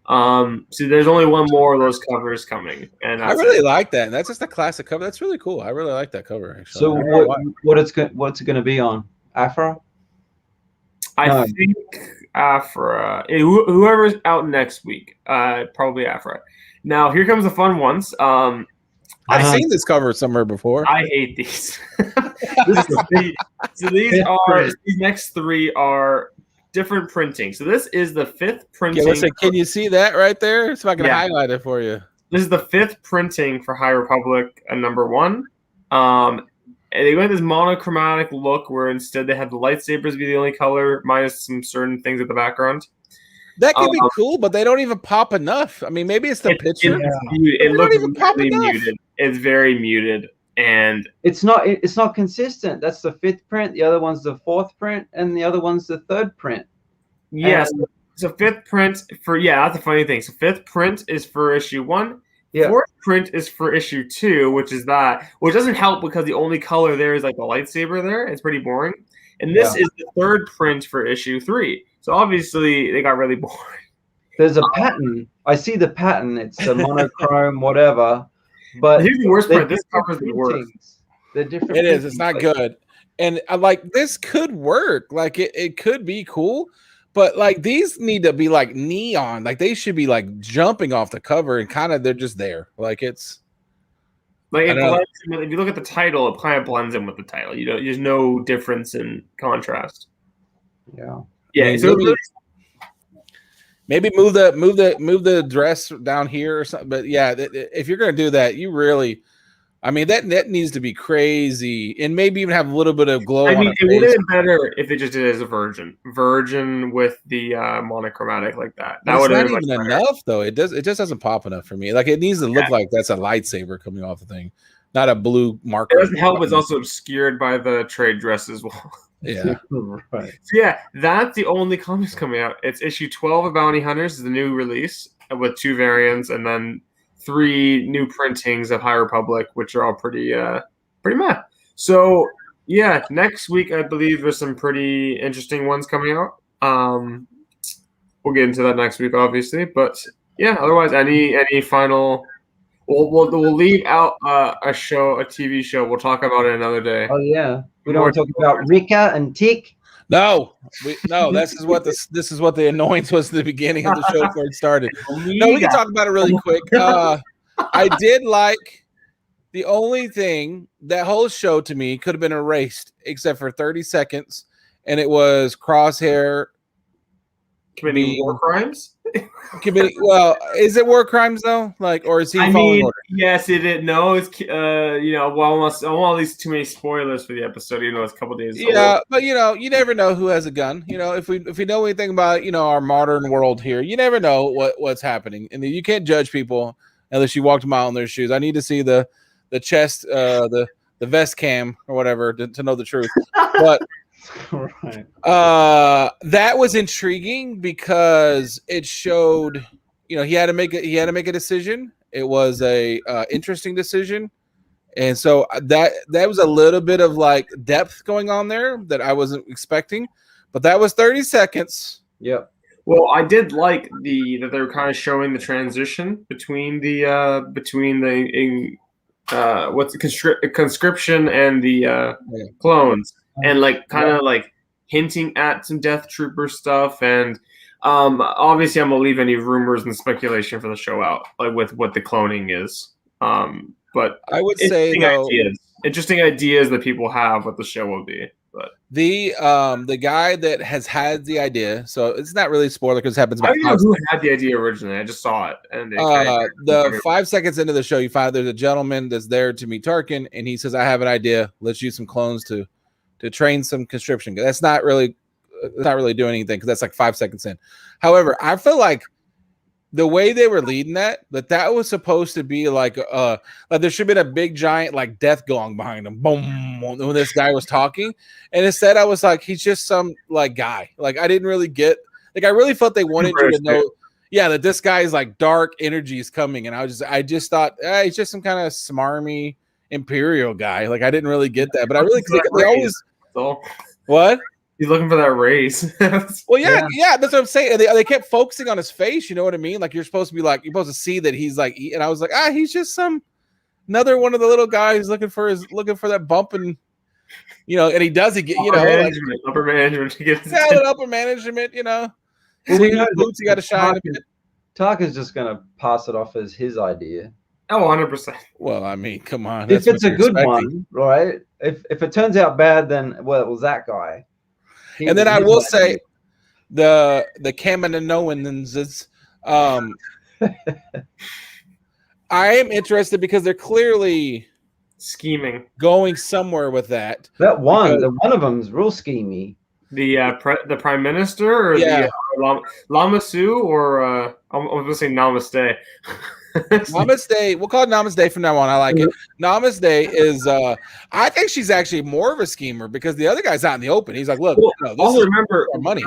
So there's only one more of those covers coming, and I that's really it. like that. And that's just a classic cover. That's really cool. I really like that cover. Actually. So what's it going to be on? Aphra? I No. think Aphra. Whoever's out next week, probably Aphra. Now here comes the fun ones. I've seen this cover somewhere before. I hate these. So these next three are different printing. So this is the fifth printing. Okay, listen, can you see that right there? So I can highlight it for you. This is the fifth printing for High Republic number 1. And they went this monochromatic look where instead they have the lightsabers be the only color, minus some certain things at the background. That could be cool, but they don't even pop enough. I mean, maybe it's the picture. It looks really muted. It's very muted, and it's not consistent. That's the 5th print. The other one's the 4th print, and the other one's the 3rd print. Yes. So 5th print for that's the funny thing. So 5th print is for issue 1. Yeah. 4th print is for issue 2, which doesn't help because the only color there is like the lightsaber there. It's pretty boring. And this is the 3rd print for issue 3. So obviously they got really boring. There's a pattern. I see the pattern. It's a monochrome, whatever. But here's the worst part. This covers the worst. They're different. It is. It's not good. And I like this could work. Like it could be cool. But like these need to be like neon. Like they should be like jumping off the cover and kind of they're just there. Like it's like it blends in, if you look at the title, it kind of blends in with the title. There's no difference in contrast. Yeah. Yeah. I mean, So maybe move the dress down here or something. But yeah, if you're gonna do that, you really, I mean that needs to be crazy, and maybe even have a little bit of glow. I mean, it would have been better if they just did it as a virgin with the monochromatic like that. That would have been even enough, though. It just doesn't pop enough for me. Like it needs to look like that's a lightsaber coming off the thing, not a blue marker. It doesn't help. It's also obscured by the trade dress as well. Yeah. Right. So yeah, that's the only comics coming out. It's issue 12 of Bounty Hunters is the new release with 2 variants, and then 3 new printings of High Republic, which are all pretty meh. So yeah, next week I believe there's some pretty interesting ones coming out. We'll get into that next week, obviously, but yeah. Otherwise, any final. We'll leave out a TV show. We'll talk about it another day. Oh yeah, we don't want to talk about Rika and Tick. No. This is what the annoyance was at the beginning of the show before it started. No, we can talk about it really quick. I did like the only thing that whole show to me could have been erased except for 30 seconds, and it was Crosshair committing war crimes. Well, is it war crimes though? Like, or is he? Order? Yes, it is. No, it's almost all these too many spoilers for the episode. It's a couple days. Yeah, old. But you never know who has a gun. If we know anything about our modern world here, you never know what's happening, and you can't judge people unless you walked a mile in their shoes. I need to see the chest, the vest cam or whatever to know the truth, but. Right. That was intriguing because it showed, he had to make a decision. It was a interesting decision, and so that was a little bit of like depth going on there that I wasn't expecting. But that was 30 seconds. Yep. Well, I did like that they were kind of showing the transition between the conscription and the clones. And like kind of like hinting at some Death Trooper stuff, and obviously I'm gonna leave any rumors and speculation for the show out, like with what the cloning is. But I would say interesting ideas that people have what the show will be. But the guy that has had the idea, so it's not really a spoiler because it happens. I don't know who had the idea originally. I just saw it, and the 5 seconds into the show, you find there's a gentleman that's there to meet Tarkin, and he says, "I have an idea. Let's use some clones to train some conscription." That's not really doing anything because that's like 5 seconds in. However, I feel like the way they were leading that was supposed to be like there should have been a big giant like death gong behind him, boom, when this guy was talking, and instead I was like, he's just some like guy. Like I didn't really get, like I really felt they wanted you to know, that this guy is like dark energy is coming, and I just thought he's just some kind of smarmy Imperial guy. Like I didn't really get that, but I really they always. So What? He's looking for that raise. Well, yeah, that's what I'm saying. They kept focusing on his face. You know what I mean? Like you're supposed to be like you're supposed to see that he's like, and I was like, he's just another one of the little guys looking for that bump, and and he does get upper management to get upper management. Well, we know boots. You got to shine a bit. Tarka's just gonna pass it off as his idea. Oh, 100%. Well, I mean, come on. If it's a good one, right? If it turns out bad, then well, it was that guy. And then I will say the Kaminoans, I am interested because they're clearly scheming, going somewhere with that. That one of them's real schemy. The prime minister, or the Lamasu, or I'm going to say Namaste. Namaste. We'll call it Namaste from now on. I like it. Namaste is. I think she's actually more of a schemer because the other guy's out in the open. He's like, look, also remember money.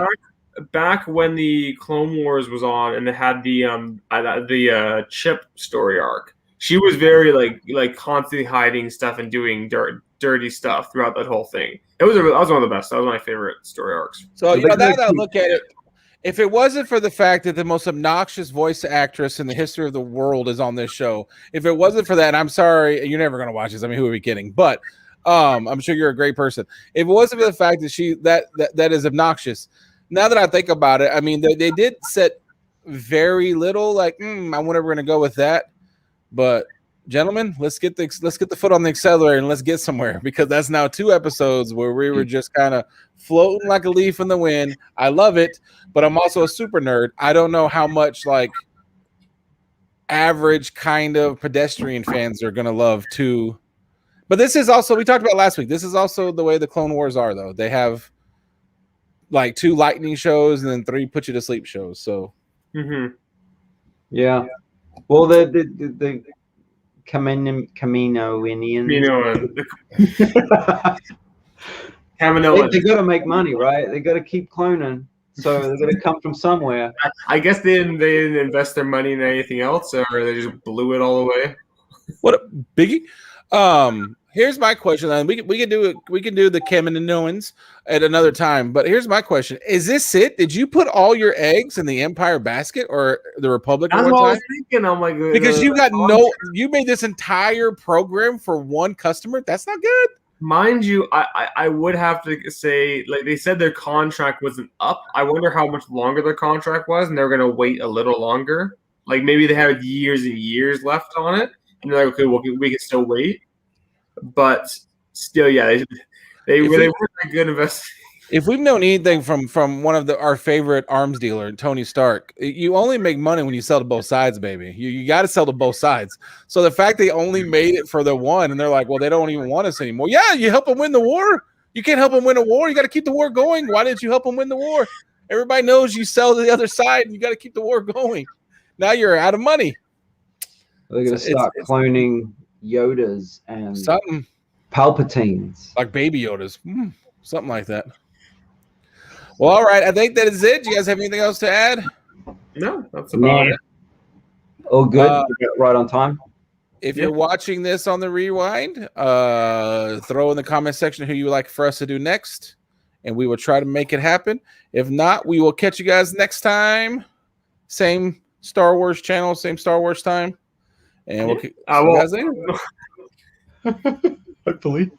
Back when the Clone Wars was on and they had the Chip story arc, she was very like constantly hiding stuff and doing dirty stuff throughout that whole thing. That was one of the best. That was my favorite story arcs. So now that I look at it, if it wasn't for the fact that the most obnoxious voice actress in the history of the world is on this show, if it wasn't for that, I'm sorry, you're never going to watch this. I mean, who are we kidding? But I'm sure you're a great person. If it wasn't for the fact that that is obnoxious, now that I think about it, I mean, they did set very little. Like, I wonder if we're going to go with that. But gentlemen, let's get the foot on the accelerator and let's get somewhere, because that's now 2 episodes where we were just kind of floating like a leaf in the wind. I love it, but I'm also a super nerd. I don't know how much like average kind of pedestrian fans are gonna love too. But this is also, we talked about last week, this is also the way the Clone Wars are, though. They have like 2 lightning shows and then 3 put you to sleep shows. So yeah. Well, the Kaminoans. They got to make money, right? They got to keep cloning, so they got to come from somewhere. I guess they didn't invest their money in anything else, or they just blew it all away. What a biggie! Here's my question. Then we can do the Kaminoans at another time. But here's my question: is this it? Did you put all your eggs in the Empire basket or the Republic? That's what I was thinking. I'm like, because you made this entire program for one customer. That's not good. Mind you, I would have to say, like they said, their contract wasn't up. I wonder how much longer their contract was, and they're going to wait a little longer. Like maybe they had years and years left on it, and they're like, okay, well, we can still wait. But still, yeah, they were a good investment. If we've known anything from one of our favorite arms dealer, Tony Stark, you only make money when you sell to both sides, baby. You got to sell to both sides. So the fact they only made it for the one, and they're like, well, they don't even want us anymore. Yeah, you help them win the war. You can't help them win a war. You got to keep the war going. Why didn't you help them win the war? Everybody knows you sell to the other side, and you got to keep the war going. Now you're out of money. They're going to start cloning Yodas and something Palpatines, like baby Yodas, something like that. Well, all right. I think that is it. Do you guys have anything else to add? No, that's about it. Oh, good. Right on time. If you're watching this on the rewind, throw in the comment section who you would like for us to do next, and we will try to make it happen. If not, we will catch you guys next time. Same Star Wars channel, same Star Wars time. And we'll see you guys later. Hopefully.